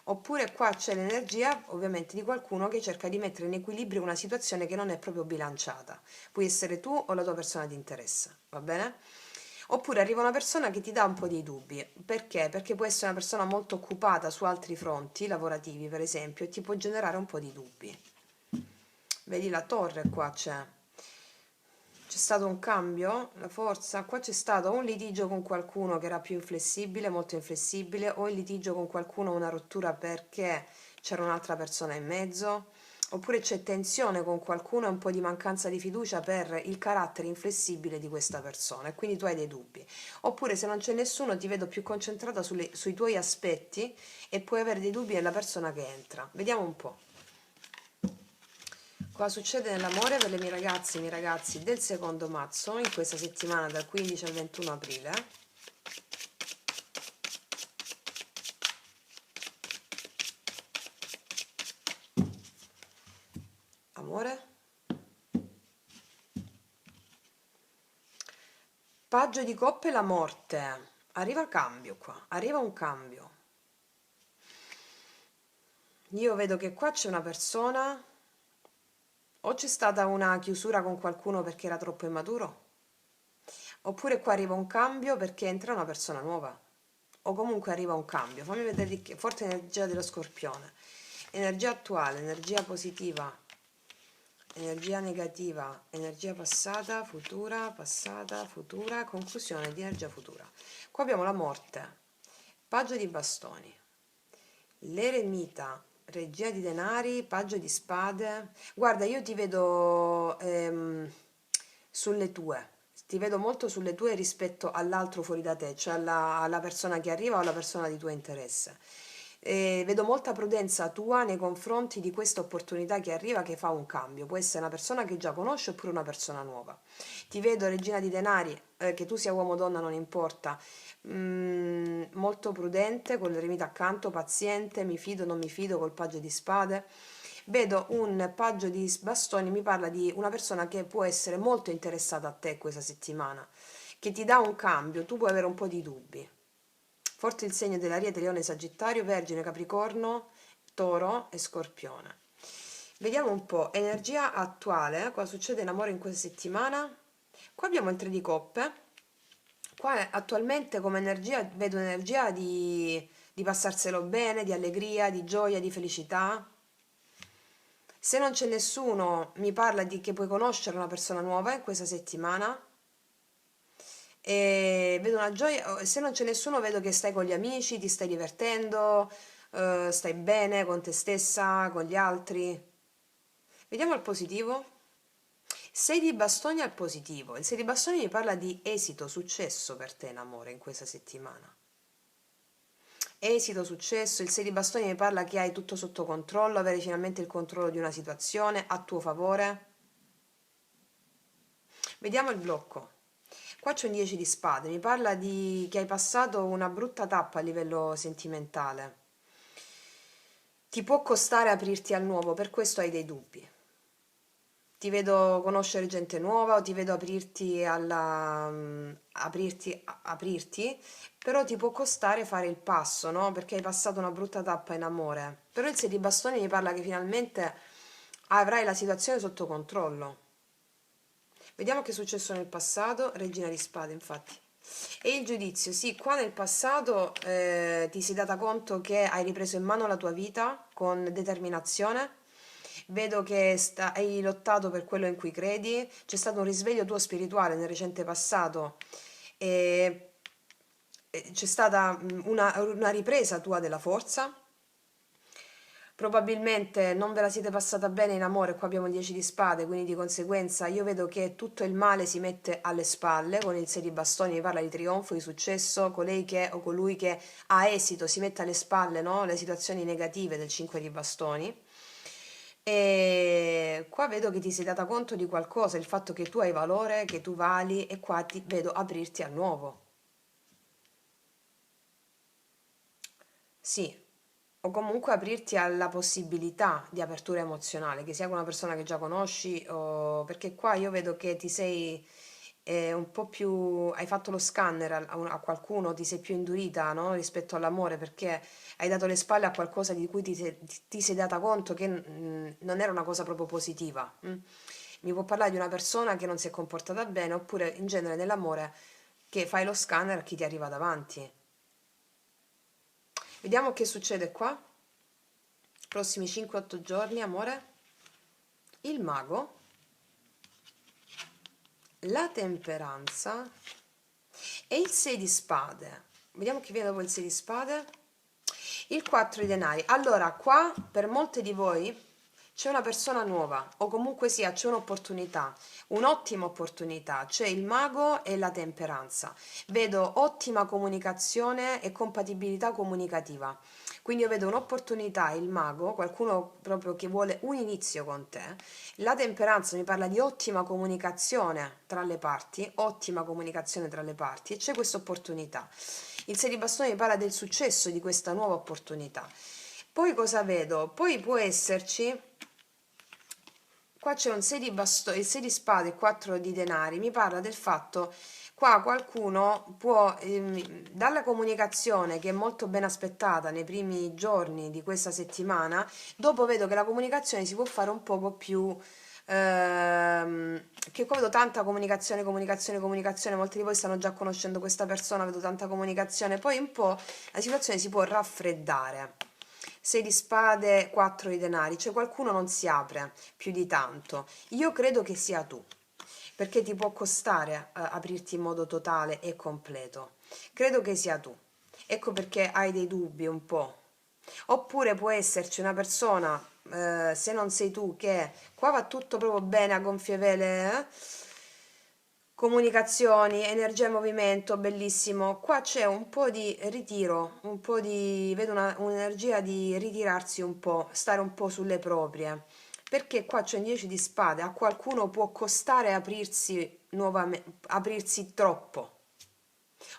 Oppure qua c'è l'energia ovviamente di qualcuno che cerca di mettere in equilibrio una situazione che non è proprio bilanciata. Puoi essere tu o la tua persona di interesse, va bene? Oppure arriva una persona che ti dà un po' dei dubbi. Perché? Perché può essere una persona molto occupata su altri fronti lavorativi, per esempio, e ti può generare un po' di dubbi. Vedi la torre qua c'è stato un cambio, la forza, qua c'è stato un litigio con qualcuno che era più inflessibile, molto inflessibile, o il litigio con qualcuno, una rottura perché c'era un'altra persona in mezzo, oppure c'è tensione con qualcuno e un po' di mancanza di fiducia per il carattere inflessibile di questa persona e quindi tu hai dei dubbi. Oppure se non c'è nessuno ti vedo più concentrata sui tuoi aspetti e puoi avere dei dubbi nella persona che entra. Vediamo un po'. Cosa succede nell'amore per le mie ragazze e i miei ragazzi del secondo mazzo in questa settimana dal 15 al 21 aprile? Amore? Paggio di coppe e la morte. Arriva cambio qua, arriva un cambio. Io vedo che qua c'è una persona, o c'è stata una chiusura con qualcuno perché era troppo immaturo, oppure qua arriva un cambio perché entra una persona nuova, o comunque arriva un cambio. Fammi vedere di che, forte energia dello Scorpione, energia attuale, energia positiva, energia negativa, energia passata, futura, conclusione di energia futura. Qua abbiamo la morte, paggio di bastoni, l'eremita, regia di denari, paggio di spade. Guarda, io ti vedo sulle tue, ti vedo molto sulle tue rispetto all'altro fuori da te, cioè alla persona che arriva o alla persona di tuo interesse. Vedo molta prudenza tua nei confronti di questa opportunità che arriva, che fa un cambio. Può essere una persona che già conosci oppure una persona nuova. Ti vedo regina di denari, che tu sia uomo o donna non importa, molto prudente, con l'eremita accanto, paziente, mi fido, non mi fido, col paggio di spade. Vedo un paggio di bastoni, mi parla di una persona che può essere molto interessata a te questa settimana, che ti dà un cambio, tu puoi avere un po' di dubbi. Forte il segno dell'Ariete, Leone, Sagittario, Vergine, Capricorno, Toro e Scorpione. Vediamo un po', energia attuale, cosa succede in amore in questa settimana? Qua abbiamo il 3 di coppe, qua attualmente come energia vedo energia di passarselo bene, di allegria, di gioia, di felicità. Se non c'è nessuno, mi parla di che puoi conoscere una persona nuova in questa settimana. E vedo una gioia, se non c'è nessuno, vedo che stai con gli amici, ti stai divertendo, stai bene con te stessa, con gli altri. Vediamo il positivo. 6 di bastoni al positivo. Il 6 di bastoni mi parla di esito, successo per te in amore in questa settimana. Esito, successo, il 6 di bastoni mi parla che hai tutto sotto controllo, avere finalmente il controllo di una situazione a tuo favore. Vediamo il blocco. Qua c'è un 10 di spade, mi parla di che hai passato una brutta tappa a livello sentimentale. Ti può costare aprirti al nuovo, per questo hai dei dubbi. Ti vedo conoscere gente nuova o ti vedo aprirti, però ti può costare fare il passo, no? Perché hai passato una brutta tappa in amore. Però il 6 di bastoni mi parla che finalmente avrai la situazione sotto controllo. Vediamo che è successo nel passato, regina di spade infatti. E il giudizio, sì, qua nel passato ti sei data conto che hai ripreso in mano la tua vita con determinazione, vedo che hai lottato per quello in cui credi, c'è stato un risveglio tuo spirituale nel recente passato e c'è stata una ripresa tua della forza. Probabilmente non ve la siete passata bene in amore, qua abbiamo il 10 di spade, quindi di conseguenza io vedo che tutto il male si mette alle spalle, con il 6 di bastoni mi parla di trionfo, di successo, colei che o colui che ha esito si mette alle spalle, no? Le situazioni negative del 5 di bastoni. E qua vedo che ti sei data conto di qualcosa, il fatto che tu hai valore, che tu vali e qua ti vedo aprirti al nuovo. Sì, o comunque aprirti alla possibilità di apertura emozionale, che sia con una persona che già conosci, perché qua io vedo che ti sei un po' più, hai fatto lo scanner a qualcuno, ti sei più indurita, no? Rispetto all'amore, perché hai dato le spalle a qualcosa di cui ti sei data conto che non era una cosa proprio positiva. Mi può parlare di una persona che non si è comportata bene, oppure in genere nell'amore che fai lo scanner a chi ti arriva davanti. Vediamo che succede qua. Prossimi 5-8 giorni, amore. Il mago, la temperanza e il 6 di spade. Vediamo chi viene dopo il 6 di spade. Il 4 di denari. Allora, qua per molte di voi c'è una persona nuova o comunque sia c'è un'opportunità, un'ottima opportunità, c'è il mago e la temperanza. Vedo ottima comunicazione e compatibilità comunicativa. Quindi io vedo un'opportunità, il mago, qualcuno proprio che vuole un inizio con te. La temperanza mi parla di ottima comunicazione tra le parti, ottima comunicazione tra le parti e c'è questa opportunità. Il 6 di bastoni mi parla del successo di questa nuova opportunità. Poi cosa vedo? Poi può esserci, qua c'è un 6 di bastoni, il 6 di spade e 4 di denari, mi parla del fatto, qua qualcuno può, dalla comunicazione che è molto ben aspettata nei primi giorni di questa settimana, dopo vedo che la comunicazione si può fare un poco più, che qua vedo tanta comunicazione, comunicazione, comunicazione, molti di voi stanno già conoscendo questa persona, vedo tanta comunicazione, poi un po' la situazione si può raffreddare. 6 di spade, 4 di denari, cioè qualcuno non si apre più di tanto. Io credo che sia tu, perché ti può costare aprirti in modo totale e completo. Credo che sia tu. Ecco perché hai dei dubbi un po'. Oppure può esserci una persona, se non sei tu, che qua va tutto proprio bene a gonfie vele, comunicazioni, energia e movimento, bellissimo. Qua c'è un po' di ritiro, un po' di, vedo un'energia di ritirarsi un po', stare un po' sulle proprie. Perché qua c'è un 10 di spade, a qualcuno può costare aprirsi nuovamente, aprirsi troppo.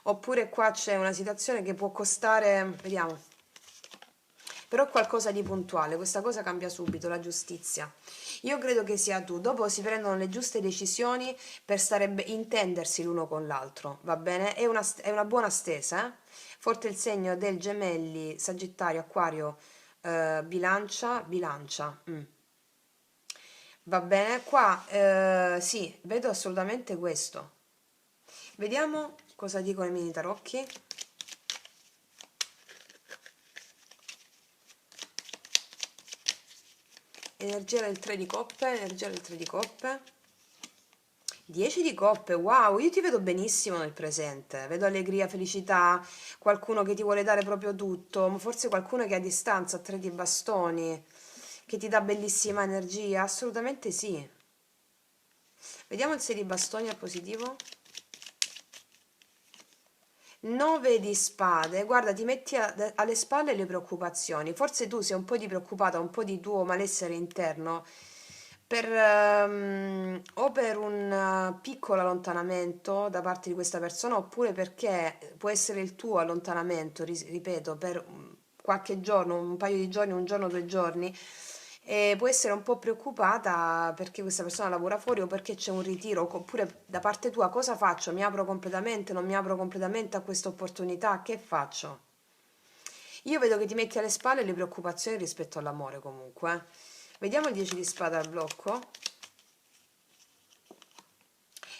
Oppure qua c'è una situazione che può costare, vediamo, però qualcosa di puntuale, questa cosa cambia subito, la giustizia. Io credo che sia tu, dopo si prendono le giuste decisioni per stare intendersi l'uno con l'altro, va bene? È una buona stesa, eh? Forte il segno del gemelli, Sagittario, Acquario, Bilancia, Bilancia. Va bene, qua sì, vedo assolutamente questo. Vediamo cosa dicono i mini tarocchi. Energia del 3 di coppe, energia del 3 di coppe. 10 di coppe, wow, io ti vedo benissimo nel presente, vedo allegria, felicità, qualcuno che ti vuole dare proprio tutto, ma forse qualcuno che è a distanza, 3 di bastoni, che ti dà bellissima energia, assolutamente sì. Vediamo il 6 di bastoni a positivo. 9 di spade, guarda, ti metti alle spalle le preoccupazioni, forse tu sei un po' di preoccupata, un po' di tuo malessere interno, per, o per un piccolo allontanamento da parte di questa persona, oppure perché può essere il tuo allontanamento, ripeto, per qualche giorno, un paio di giorni, un giorno, 2 giorni, e può essere un po' preoccupata perché questa persona lavora fuori o perché c'è un ritiro, oppure da parte tua cosa faccio? Mi apro completamente, non mi apro completamente a questa opportunità? Che faccio? Io vedo che ti metti alle spalle le preoccupazioni rispetto all'amore comunque. Vediamo il 10 di spada al blocco.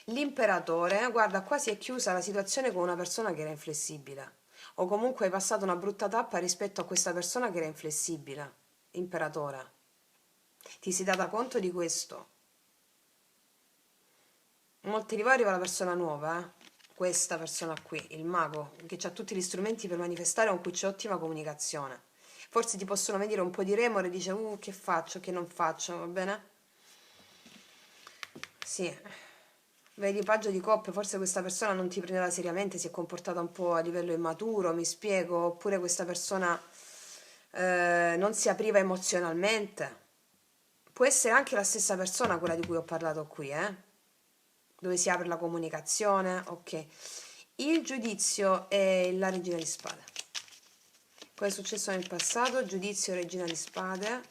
L'imperatore, guarda, qua si è chiusa la situazione con una persona che era inflessibile. O comunque hai passato una brutta tappa rispetto a questa persona che era inflessibile. Imperatore. Ti sei data conto di questo? Molti di voi arriva la persona nuova, questa persona qui, il mago, che ha tutti gli strumenti per manifestare con cui c'è ottima comunicazione. Forse ti possono venire un po' di remore e dice, che faccio, che non faccio, va bene? Sì. Vedi, paggio di coppe, forse questa persona non ti prendeva seriamente, si è comportata un po' a livello immaturo, mi spiego, oppure questa persona non si apriva emozionalmente. Può essere anche la stessa persona quella di cui ho parlato qui, dove si apre la comunicazione, ok. Il giudizio è la regina di spade. Poi è successo nel passato, giudizio regina di spade.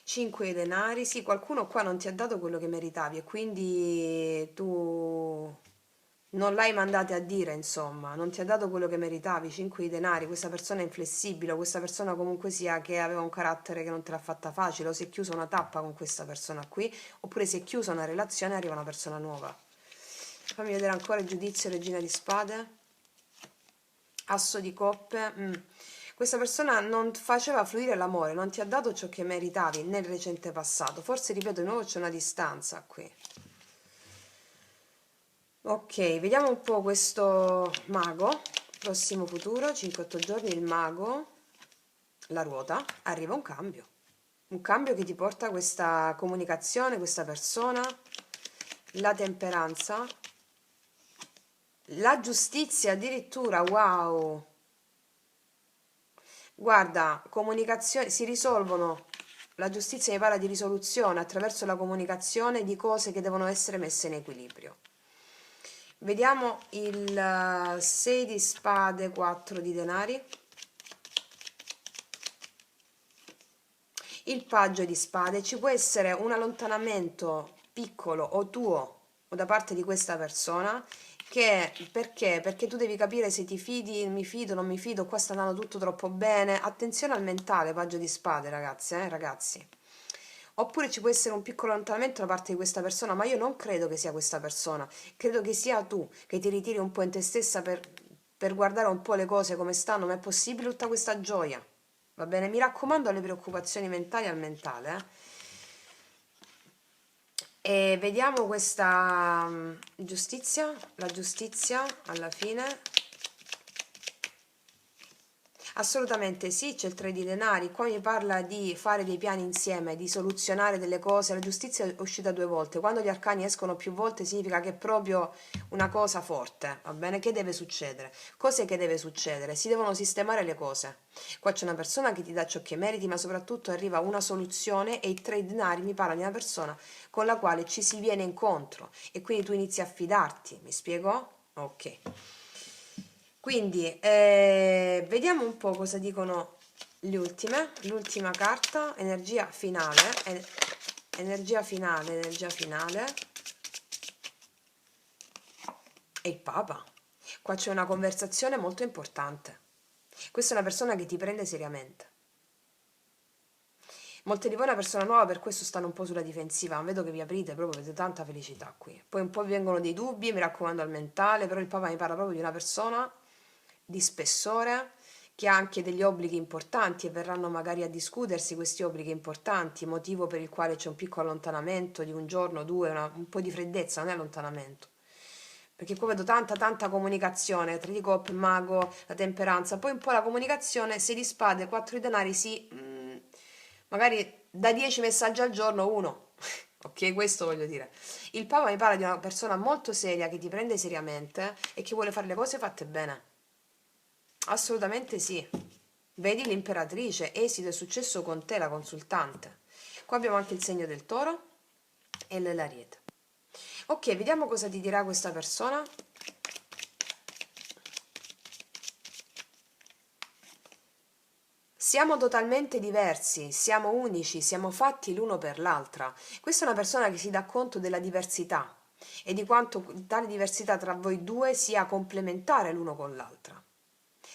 5 di denari, sì, qualcuno qua non ti ha dato quello che meritavi e quindi tu non l'hai mandata a dire, insomma, non ti ha dato quello che meritavi, 5 di denari, questa persona è inflessibile, questa persona comunque sia che aveva un carattere che non te l'ha fatta facile, o si è chiusa una tappa con questa persona qui, oppure si è chiusa una relazione e arriva una persona nuova. Fammi vedere ancora il giudizio regina di spade, asso di coppe. Questa persona non faceva fluire l'amore, non ti ha dato ciò che meritavi nel recente passato. Forse, ripeto, di nuovo c'è una distanza qui. Ok, vediamo un po' questo mago. Prossimo futuro, 5-8 giorni, il mago, la ruota, arriva un cambio. un cambio che ti porta questa comunicazione, questa persona, la temperanza, la giustizia addirittura, wow! Guarda, comunicazione, si risolvono, la giustizia mi parla di risoluzione attraverso la comunicazione di cose che devono essere messe in equilibrio. Vediamo il 6 di spade, 4 di denari, il paggio di spade. Ci può essere un allontanamento piccolo o tuo o da parte di questa persona perché tu devi capire se ti fidi, mi fido, non mi fido, qua sta andando tutto troppo bene. Attenzione al mentale, paggio di spade, ragazzi, ragazzi. Oppure ci può essere un piccolo allontanamento da parte di questa persona, ma io non credo che sia questa persona, credo che sia tu che ti ritiri un po' in te stessa per guardare un po' le cose come stanno, ma è possibile tutta questa gioia? Va bene? Mi raccomando alle preoccupazioni mentali al mentale, E vediamo questa giustizia, la giustizia alla fine. Assolutamente sì, c'è il 3 di denari, qua mi parla di fare dei piani insieme, di soluzionare delle cose, la giustizia è uscita 2 volte, quando gli arcani escono più volte significa che è proprio una cosa forte, va bene? Che deve succedere? Cos'è che deve succedere? Si devono sistemare le cose, qua c'è una persona che ti dà ciò che meriti, ma soprattutto arriva una soluzione e i 3 di denari mi parla di una persona con la quale ci si viene incontro e quindi tu inizi a fidarti, mi spiego? Ok. Quindi vediamo un po' cosa dicono le ultime. L'ultima carta, energia finale, energia finale, energia finale. E il Papa. Qua c'è una conversazione molto importante. Questa è una persona che ti prende seriamente. Molte di voi una persona nuova, per questo stanno un po' sulla difensiva, ma vedo che vi aprite, proprio vedete tanta felicità qui. Poi un po' vi vengono dei dubbi, mi raccomando al mentale, però il Papa mi parla proprio di una persona di spessore, che ha anche degli obblighi importanti e verranno magari a discutersi questi obblighi importanti, motivo per il quale c'è un piccolo allontanamento di un giorno, due, un po' di freddezza, non è allontanamento. Perché qua vedo tanta comunicazione, 3 di coppe, mago, la temperanza, poi un po' la comunicazione, 6 di spade, 4 di denari, sì, magari da 10 messaggi al giorno uno. Ok, questo voglio dire. Il Papa mi parla di una persona molto seria che ti prende seriamente e che vuole fare le cose fatte bene. Assolutamente sì. Vedi l'imperatrice, esito è successo con te, la consultante. Qua abbiamo anche il segno del toro e l'ariete. Ok, vediamo cosa ti dirà questa persona. Siamo totalmente diversi, siamo unici, siamo fatti l'uno per l'altra. Questa è una persona che si dà conto della diversità e di quanto tale diversità tra voi due sia complementare l'uno con l'altra.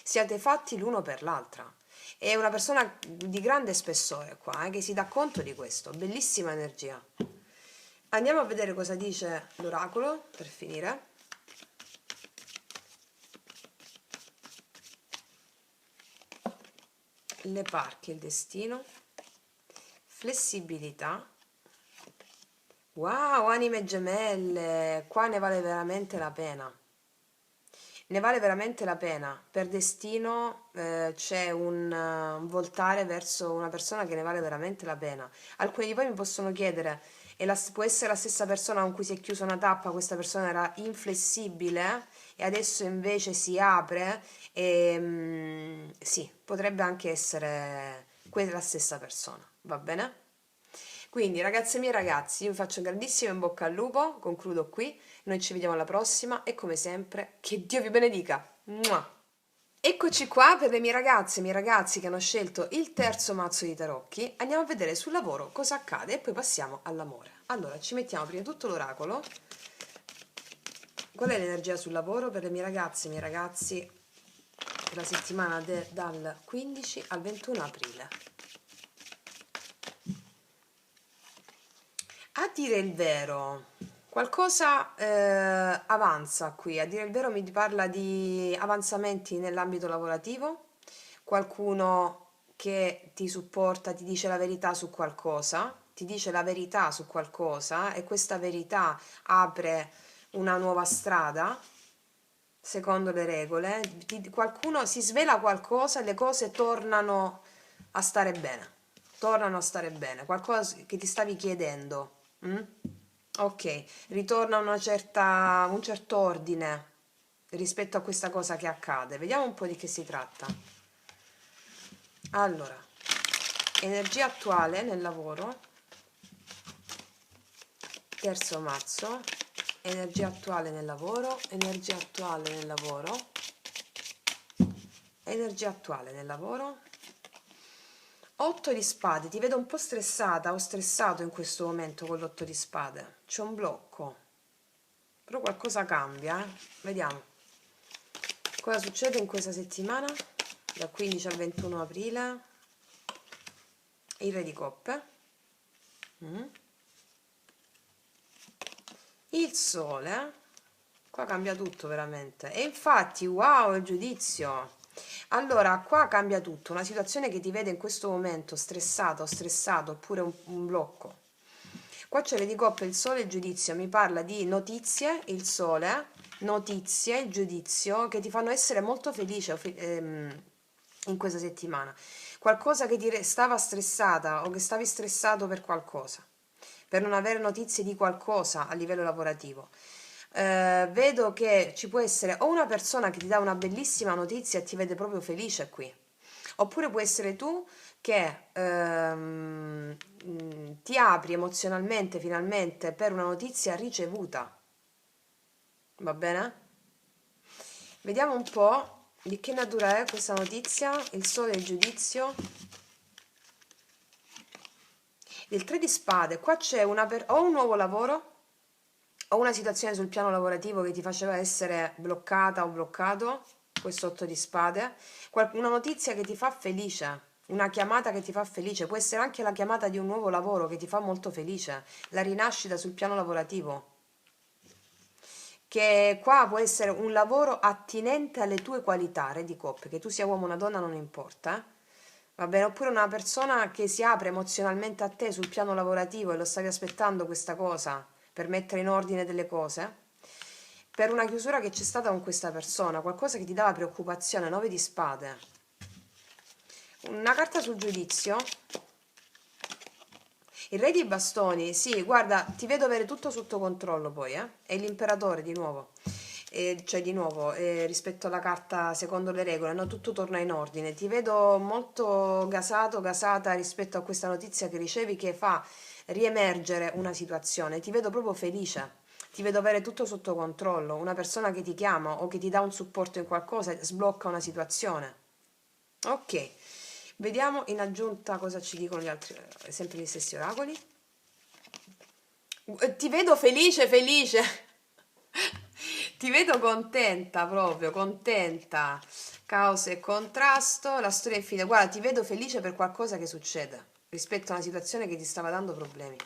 Siate fatti l'uno per l'altra. È una persona di grande spessore qua, che si dà conto di questo. Bellissima energia. Andiamo a vedere cosa dice l'oracolo per finire. Le parche, il destino, flessibilità. Wow, anime gemelle, qua ne vale veramente la pena. Ne vale veramente la pena. Per destino c'è un voltare verso una persona che ne vale veramente la pena. Alcuni di voi mi possono chiedere, può essere la stessa persona con cui si è chiusa una tappa, questa persona era inflessibile e adesso invece si apre? Sì, potrebbe anche essere quella stessa persona, va bene? Quindi, ragazze mie e ragazzi, io vi faccio un grandissimo in bocca al lupo, concludo qui, noi ci vediamo alla prossima e come sempre, che Dio vi benedica! Mua! Eccoci qua per le mie ragazze e i miei ragazzi che hanno scelto il terzo mazzo di tarocchi. Andiamo a vedere sul lavoro cosa accade e poi passiamo all'amore. Allora, ci mettiamo prima di tutto l'oracolo. Qual è l'energia sul lavoro per le mie ragazze e i miei ragazzi per la settimana dal 15 al 21 aprile? A dire il vero, qualcosa avanza qui, a dire il vero mi parla di avanzamenti nell'ambito lavorativo, qualcuno che ti supporta, ti dice la verità su qualcosa, ti dice la verità su qualcosa e questa verità apre una nuova strada, secondo le regole, qualcuno si svela qualcosa e le cose tornano a stare bene. tornano a stare bene, qualcosa che ti stavi chiedendo. Ok, ritorna un certo ordine rispetto a questa cosa che accade. Vediamo un po' di che si tratta. Allora, energia attuale nel lavoro, terzo mazzo, energia attuale nel lavoro, energia attuale nel lavoro, energia attuale nel lavoro. 8 di spade, ti vedo un po' stressata o stressato in questo momento con l'8 di spade. C'è un blocco, però qualcosa cambia, Vediamo cosa succede in questa settimana, dal 15 al 21 aprile. Il re di coppe, il sole, qua cambia tutto veramente. E infatti, wow, il giudizio. Allora, qua cambia tutto, una situazione che ti vede in questo momento stressata o stressato, oppure un blocco. Qua c'è le di coppe, il sole e il giudizio, mi parla di notizie, il sole, notizie, il giudizio, che ti fanno essere molto felice in questa settimana. Qualcosa che ti stava stressata o che stavi stressato per qualcosa, per non avere notizie di qualcosa a livello lavorativo. Vedo che ci può essere o una persona che ti dà una bellissima notizia e ti vede proprio felice qui, oppure può essere tu che ti apri emozionalmente finalmente per una notizia ricevuta. Va bene? Vediamo un po' di che natura è questa notizia, il sole e il giudizio. Il 3 di spade, qua c'è o un nuovo lavoro o una situazione sul piano lavorativo che ti faceva essere bloccata o bloccato, questo 8 di spade, una notizia che ti fa felice, una chiamata che ti fa felice, può essere anche la chiamata di un nuovo lavoro che ti fa molto felice, la rinascita sul piano lavorativo, che qua può essere un lavoro attinente alle tue qualità, re di coppe, che tu sia uomo o una donna non importa, va bene? Oppure una persona che si apre emozionalmente a te sul piano lavorativo e lo stavi aspettando questa cosa per mettere in ordine delle cose, per una chiusura che c'è stata con questa persona, qualcosa che ti dava preoccupazione, 9 di spade. Una carta sul giudizio. Il re di bastoni, sì, guarda, ti vedo avere tutto sotto controllo poi, E l'imperatore di nuovo. Cioè di nuovo, rispetto alla carta secondo le regole, no? Tutto torna in ordine. Ti vedo molto gasato, gasata rispetto a questa notizia che ricevi che fa riemergere una situazione. Ti vedo proprio felice. Ti vedo avere tutto sotto controllo. Una persona che ti chiama o che ti dà un supporto in qualcosa sblocca una situazione. Ok, vediamo in aggiunta cosa ci dicono gli altri, sempre gli stessi oracoli. Ti vedo felice, felice. Ti vedo contenta proprio, contenta. Caos e contrasto, la storia è finita. Guarda, ti vedo felice per qualcosa che succede rispetto a una situazione che ti stava dando problemi,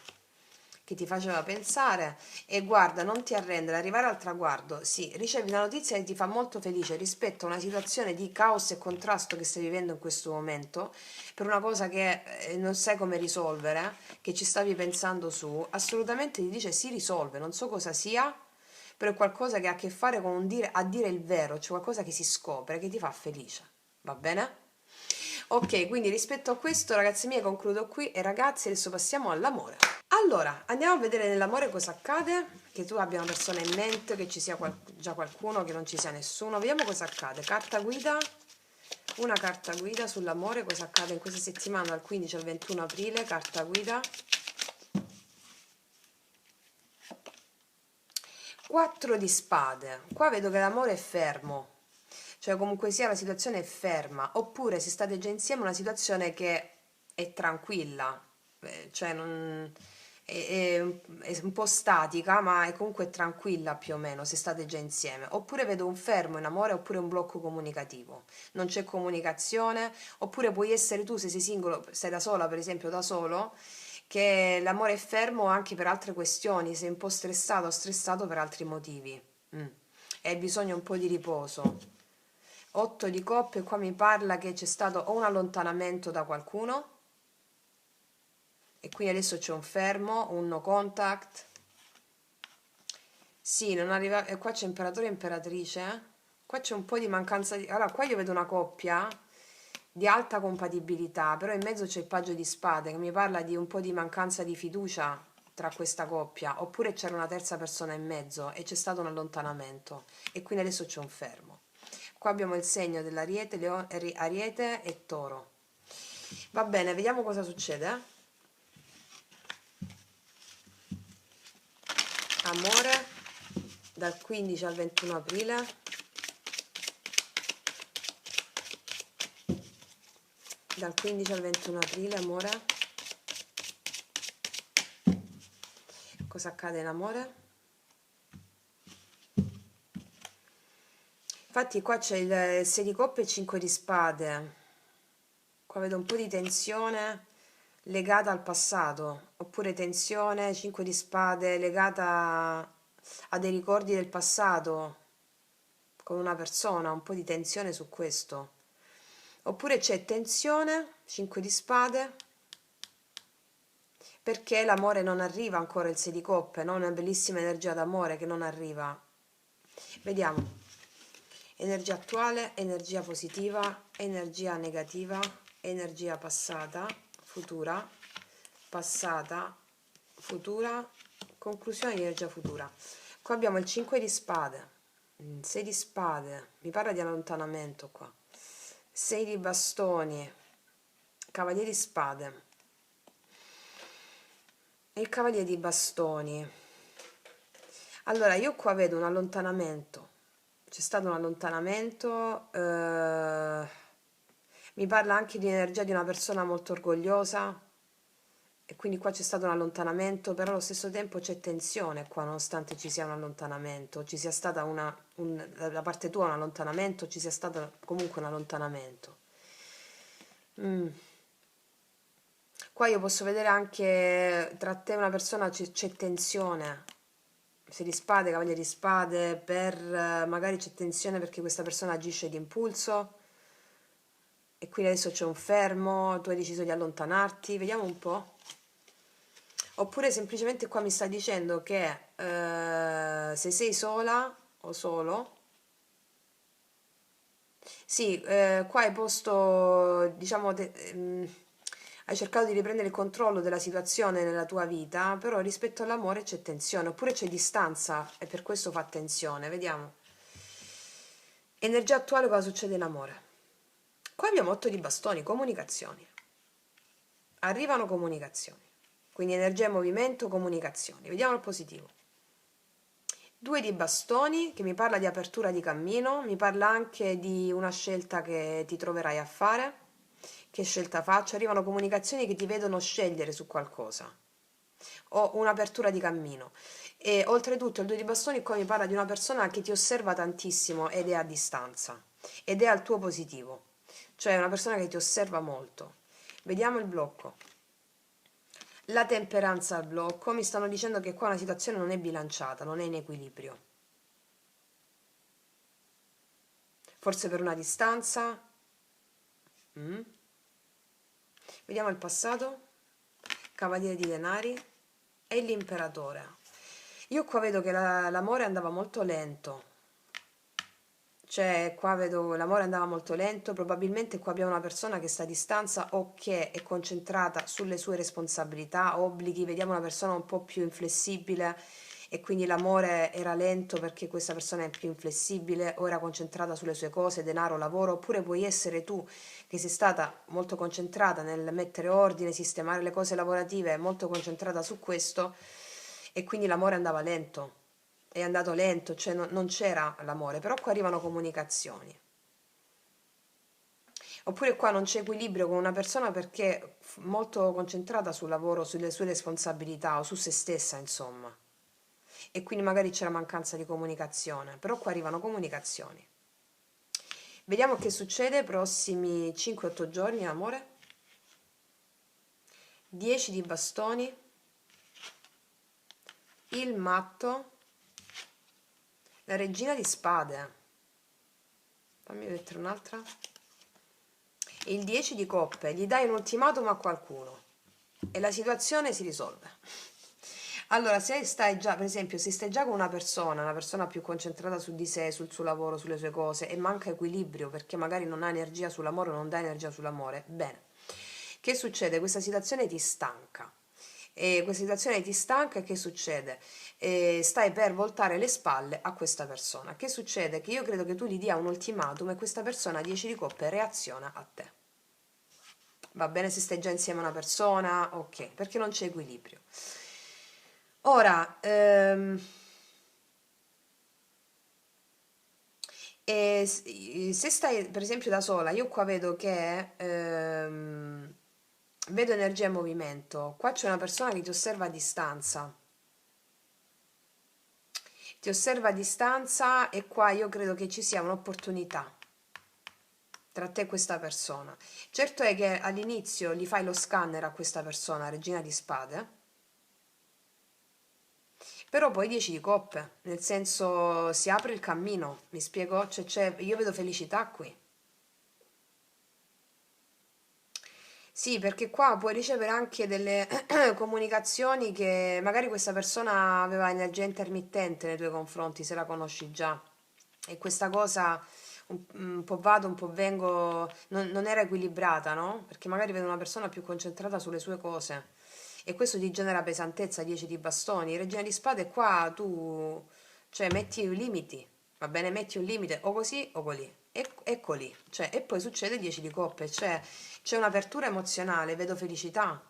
che ti faceva pensare. E guarda, non ti arrendere, arrivare al traguardo. Sì, ricevi una notizia che ti fa molto felice rispetto a una situazione di caos e contrasto che stai vivendo in questo momento, per una cosa che non sai come risolvere, che ci stavi pensando su. Assolutamente ti dice si risolve, non so cosa sia, però è qualcosa che ha a che fare con a dire il vero, cioè qualcosa che si scopre, che ti fa felice. Va bene? Ok, quindi rispetto a questo, ragazzi miei, concludo qui e ragazzi, adesso passiamo all'amore. Allora, andiamo a vedere nell'amore cosa accade, che tu abbia una persona in mente, che ci sia già qualcuno, che non ci sia nessuno. Vediamo cosa accade. Carta guida, una carta guida sull'amore, cosa accade in questa settimana dal 15 al 21 aprile, carta guida. 4 di spade, qua vedo che l'amore è fermo, cioè comunque sia la situazione è ferma, oppure se state già insieme una situazione che è tranquilla, cioè è un po' statica, ma è comunque tranquilla più o meno se state già insieme. Oppure vedo un fermo in amore, oppure un blocco comunicativo, non c'è comunicazione, oppure puoi essere tu se sei singolo, sei da sola per esempio, da solo, che l'amore è fermo anche per altre questioni, sei un po' stressato o stressato per altri motivi. E hai bisogno un po' di riposo. 8 di coppe, qua mi parla che c'è stato o un allontanamento da qualcuno, e quindi adesso c'è un fermo, un no contact. Sì, non arriva, e qua c'è imperatore e imperatrice. Qua c'è un po' di mancanza di... Allora, qua io vedo una coppia di alta compatibilità, però in mezzo c'è il paggio di spade che mi parla di un po' di mancanza di fiducia tra questa coppia, oppure c'era una terza persona in mezzo e c'è stato un allontanamento e quindi adesso c'è un fermo. Qua abbiamo il segno dell'Ariete, Ariete e Toro. Va bene, vediamo cosa succede. Amore, dal 15 al 21 aprile. Dal 15 al 21 aprile, amore. Cosa accade in amore? Infatti qua c'è il 6 di coppe e 5 di spade. Qua vedo un po' di tensione legata al passato, oppure tensione 5 di spade legata a dei ricordi del passato con una persona, un po' di tensione su questo. Oppure c'è tensione 5 di spade perché l'amore non arriva ancora, il 6 di coppe, no? Una bellissima energia d'amore che non arriva. Vediamo. Energia attuale, energia positiva, energia negativa, energia passata, futura, passata, futura, conclusione di energia futura. Qua abbiamo il 5 di spade, 6 di spade, mi parla di allontanamento qua, 6 di bastoni, cavaliere di spade, e il cavaliere di bastoni. Allora, io qua vedo un allontanamento, c'è stato un allontanamento, mi parla anche di energia di una persona molto orgogliosa e quindi qua c'è stato un allontanamento, però allo stesso tempo c'è tensione qua, nonostante ci sia un allontanamento, ci sia stata da parte tua un allontanamento, ci sia stato comunque un allontanamento. Qua io posso vedere anche tra te e una persona c'è tensione, se di spade, cavaliere di spade, magari c'è tensione perché questa persona agisce di impulso e quindi adesso c'è un fermo, tu hai deciso di allontanarti, vediamo un po'. Oppure semplicemente qua mi sta dicendo che se sei sola o solo, sì, qua hai posto, diciamo, hai cercato di riprendere il controllo della situazione nella tua vita, però rispetto all'amore c'è tensione, oppure c'è distanza e per questo fa tensione. Vediamo. Energia attuale, cosa succede in amore? Qua abbiamo 8 di bastoni, comunicazioni. Arrivano comunicazioni. Quindi energia e movimento, comunicazioni. Vediamo il positivo. 2 di bastoni, che mi parla di apertura di cammino, mi parla anche di una scelta che ti troverai a fare. Che scelta faccio? Arrivano comunicazioni che ti vedono scegliere su qualcosa o un'apertura di cammino. E oltretutto il 2 di bastoni qua mi parla di una persona che ti osserva tantissimo ed è a distanza ed è al tuo positivo, cioè una persona che ti osserva molto. Vediamo il blocco. La temperanza al blocco, mi stanno dicendo che qua una situazione non è bilanciata, non è in equilibrio. Forse per una distanza. Vediamo il passato. Cavaliere di denari e l'imperatore. Io qua vedo che l'amore andava molto lento, cioè qua vedo l'amore andava molto lento, probabilmente qua abbiamo una persona che sta a distanza o che è concentrata sulle sue responsabilità, obblighi, vediamo una persona un po' più inflessibile e quindi l'amore era lento perché questa persona è più inflessibile o era concentrata sulle sue cose, denaro, lavoro, oppure puoi essere tu che sei stata molto concentrata nel mettere ordine, sistemare le cose lavorative, molto concentrata su questo e quindi l'amore andava lento, è andato lento, cioè non c'era l'amore, però qua arrivano comunicazioni. Oppure qua non c'è equilibrio con una persona perché è molto concentrata sul lavoro, sulle sue responsabilità o su se stessa, insomma. E quindi magari c'è la mancanza di comunicazione, però qua arrivano comunicazioni. Vediamo che succede i prossimi 5-8 giorni, amore. 10 di bastoni, il matto, la regina di spade. Fammi mettere un'altra. Il 10 di coppe, gli dai un ultimatum a qualcuno e la situazione si risolve. Allora, se stai già, per esempio, se stai già con una persona più concentrata su di sé, sul suo lavoro, sulle sue cose e manca equilibrio perché magari non ha energia sull'amore o non dà energia sull'amore, bene. Che succede? Questa situazione ti stanca. E questa situazione ti stanca e che succede? Stai per voltare le spalle a questa persona. Che succede? Che io credo che tu gli dia un ultimatum e questa persona a 10 di coppe reaziona a te. Va bene se stai già insieme a una persona? Ok, perché non c'è equilibrio. Ora, se stai per esempio da sola, io qua vedo che vedo energia e movimento. Qua c'è una persona che ti osserva a distanza e qua io credo che ci sia un'opportunità tra te e questa persona. Certo è che all'inizio gli fai lo scanner a questa persona, regina di spade, però poi 10 di coppe, nel senso si apre il cammino, mi spiego? Io vedo felicità qui. Sì, perché qua puoi ricevere anche delle comunicazioni che magari questa persona aveva energia intermittente nei tuoi confronti, se la conosci già. E questa cosa un po' vado, un po' vengo, non era equilibrata, no? Perché magari vedo una persona più concentrata sulle sue cose e questo ti genera pesantezza, 10 di bastoni. Regina di spade, qua tu, cioè, metti i limiti, va bene? Metti un limite o così o così. Ecco lì, cioè, e poi succede 10 di coppe, cioè c'è un'apertura emozionale, vedo felicità,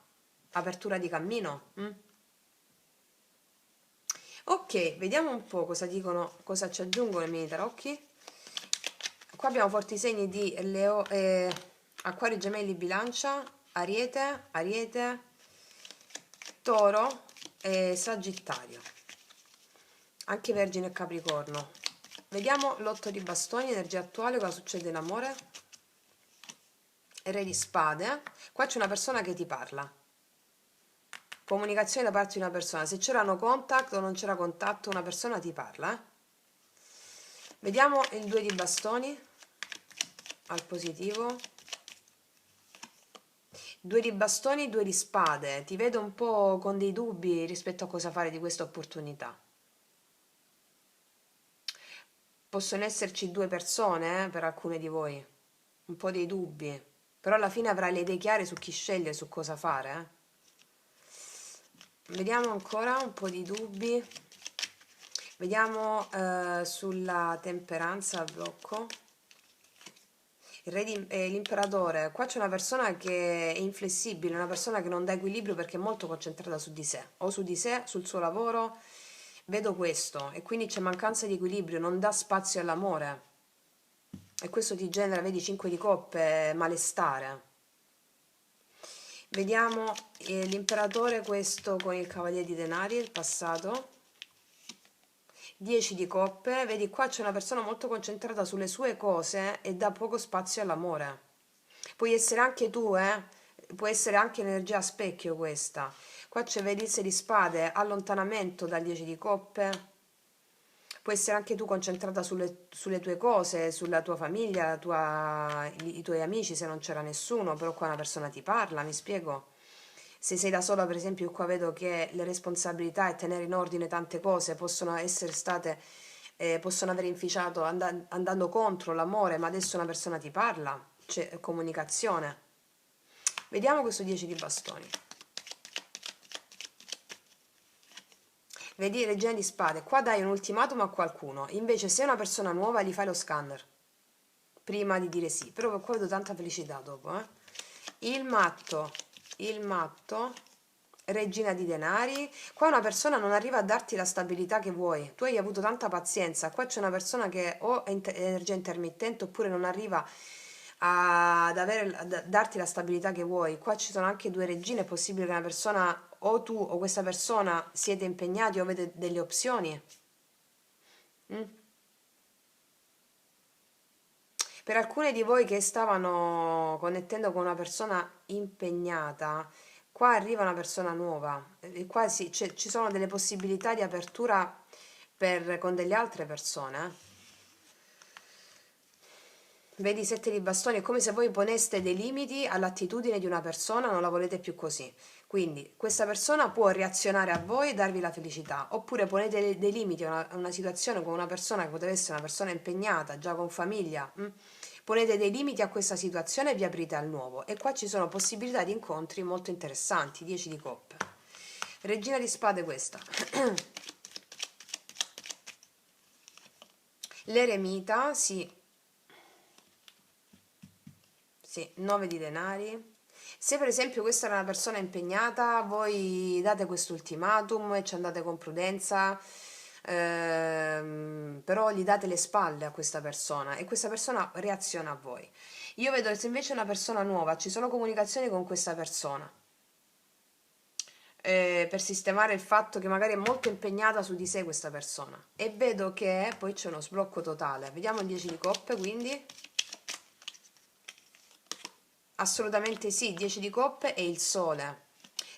apertura di cammino. Ok, vediamo un po' cosa dicono, cosa ci aggiungono i miei tarocchi. Qua abbiamo forti segni di Acquario, Gemelli, Bilancia, Ariete, Toro e Sagittario. Anche Vergine e Capricorno. Vediamo l'otto di bastoni, energia attuale, cosa succede in amore. Re di spade. Qua c'è una persona che ti parla. Comunicazione da parte di una persona. Se c'erano contact o non c'era contatto, una persona ti parla. Vediamo il 2 di bastoni al positivo. 2 di bastoni, 2 di spade. Ti vedo un po' con dei dubbi rispetto a cosa fare di questa opportunità. Possono esserci due persone, per alcune di voi. Un po' dei dubbi. Però alla fine avrai le idee chiare su chi scegliere, su cosa fare. Vediamo ancora un po' di dubbi. Vediamo sulla temperanza al blocco. L'imperatore, qua c'è una persona che è inflessibile, una persona che non dà equilibrio perché è molto concentrata su di sé, o su di sé, sul suo lavoro, vedo questo, e quindi c'è mancanza di equilibrio, non dà spazio all'amore, e questo ti genera, vedi, 5 di coppe, malestare. Vediamo l'imperatore, questo con il cavaliere di denari, il passato. 10 di coppe, vedi qua c'è una persona molto concentrata sulle sue cose e dà poco spazio all'amore. Puoi essere anche tu, può essere anche energia a specchio questa. Qua c'è vedi il 6 di spade, allontanamento dal 10 di coppe. Puoi essere anche tu concentrata sulle tue cose, sulla tua famiglia, i tuoi amici se non c'era nessuno, però qua una persona ti parla, mi spiego? Se sei da sola, per esempio, io qua vedo che le responsabilità e tenere in ordine tante cose possono essere state, possono aver inficiato andando contro l'amore, ma adesso una persona ti parla, c'è comunicazione. Vediamo questo 10 di bastoni. Vedi, regina di spade, qua dai un ultimatum a qualcuno, invece se è una persona nuova gli fai lo scanner, prima di dire sì, però qua vedo tanta felicità dopo, eh. Il matto, il matto, regina di denari, qua una persona non arriva a darti la stabilità che vuoi, tu hai avuto tanta pazienza, qua c'è una persona che o è energia intermittente oppure non arriva a darti la stabilità che vuoi. Qua ci sono anche due regine, è possibile che una persona o tu o questa persona siete impegnati o avete delle opzioni. Mm? Per alcune di voi che stavano connettendo con una persona impegnata, qua arriva una persona nuova, e qua ci sono delle possibilità di apertura con delle altre persone. Vedi, 7 di bastoni, è come se voi poneste dei limiti all'attitudine di una persona, non la volete più così. Quindi questa persona può reazionare a voi e darvi la felicità, oppure ponete dei limiti a una situazione con una persona che potrebbe essere una persona impegnata, già con famiglia, ponete dei limiti a questa situazione e vi aprite al nuovo. E qua ci sono possibilità di incontri molto interessanti, 10 di coppe. Regina di spade questa. L'eremita, sì, 9 di denari. Se per esempio questa era una persona impegnata, voi date questo ultimatum e ci andate con prudenza, però gli date le spalle a questa persona e questa persona reaziona a voi. Io vedo che se invece è una persona nuova, ci sono comunicazioni con questa persona, per sistemare il fatto che magari è molto impegnata su di sé questa persona, e vedo che poi c'è uno sblocco totale. Vediamo il 10 di coppe, quindi assolutamente sì, 10 di coppe e il sole.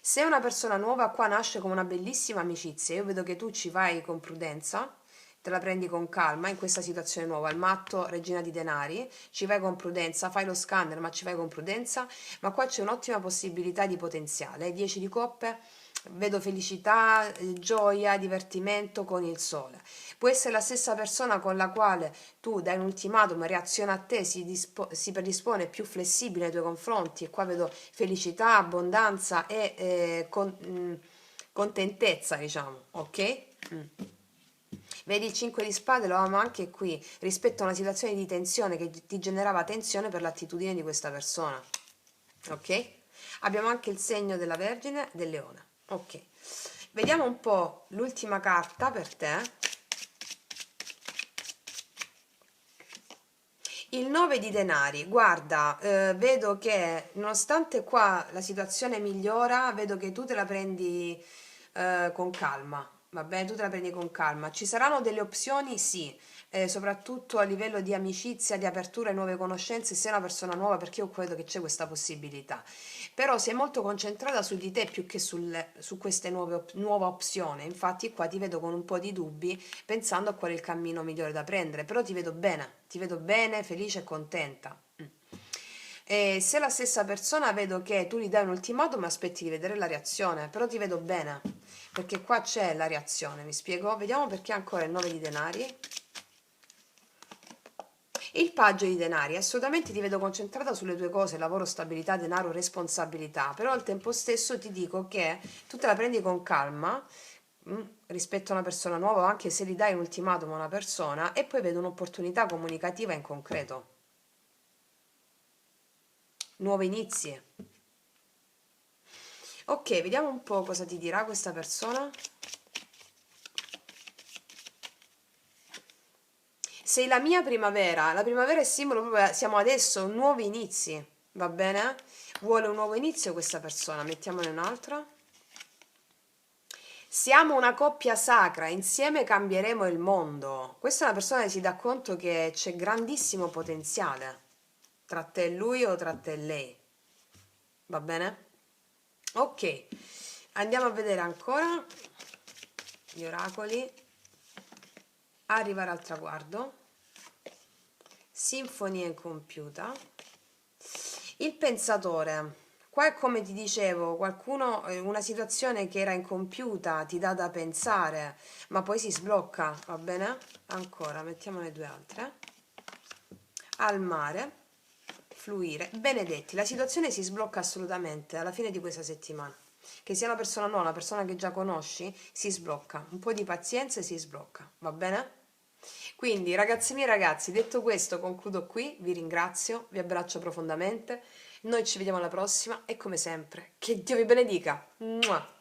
Se è una persona nuova, qua nasce come una bellissima amicizia. Io vedo che tu ci vai con prudenza, te la prendi con calma in questa situazione nuova. Il matto, regina di denari, ci vai con prudenza, fai lo scanner, ma ci vai con prudenza. Ma qua c'è un'ottima possibilità di potenziale. 10 di coppe, vedo felicità, gioia, divertimento con il sole. Può essere la stessa persona con la quale tu dai un ultimatum, reaziona a te, si predispone più flessibile nei tuoi confronti, e qua vedo felicità, abbondanza e contentezza, diciamo, ok? Vedi il 5 di spade, lo amo anche qui, rispetto a una situazione di tensione che ti generava tensione per l'attitudine di questa persona, ok? Abbiamo anche il segno della Vergine e del Leone, ok? Vediamo un po' l'ultima carta per te. Il 9 di denari, guarda, vedo che nonostante qua la situazione migliora, vedo che tu te la prendi con calma, va bene? Tu te la prendi con calma. Ci saranno delle opzioni, sì, soprattutto a livello di amicizia, di apertura a nuove conoscenze, se sei una persona nuova, perché io credo che c'è questa possibilità. Però sei molto concentrata su di te più che su queste nuova opzione. Infatti qua ti vedo con un po' di dubbi, pensando a qual è il cammino migliore da prendere, però ti vedo bene, felice e contenta. E se la stessa persona, vedo che tu gli dai un ultimatum, ma aspetti di vedere la reazione, però ti vedo bene, perché qua c'è la reazione, mi spiego? Vediamo perché ancora il 9 di denari. Il paggio di denari, assolutamente ti vedo concentrata sulle tue cose, lavoro, stabilità, denaro, responsabilità, però al tempo stesso ti dico che tu te la prendi con calma, rispetto a una persona nuova, anche se gli dai un ultimatum a una persona, e poi vedo un'opportunità comunicativa in concreto. Nuovi inizi. Ok, vediamo un po' cosa ti dirà questa persona. Sei la mia primavera, la primavera è simbolo proprio, siamo adesso, nuovi inizi, va bene? Vuole un nuovo inizio questa persona, mettiamone un'altra. Siamo una coppia sacra, insieme cambieremo il mondo. Questa è una persona che si dà conto che c'è grandissimo potenziale tra te e lui o tra te e lei, va bene? Ok, andiamo a vedere ancora gli oracoli. Arrivare al traguardo, sinfonia incompiuta, il pensatore. Qua è come ti dicevo, qualcuno, una situazione che era incompiuta ti dà da pensare, ma poi si sblocca, va bene? Ancora, mettiamone due altre. Al mare, fluire, benedetti, la situazione si sblocca assolutamente alla fine di questa settimana. Che sia una persona nuova, una persona che già conosci, si sblocca. Un po' di pazienza e si sblocca, va bene? Quindi, ragazzi miei ragazzi, detto questo, concludo qui, vi ringrazio, vi abbraccio profondamente, noi ci vediamo alla prossima e come sempre, che Dio vi benedica! Mua!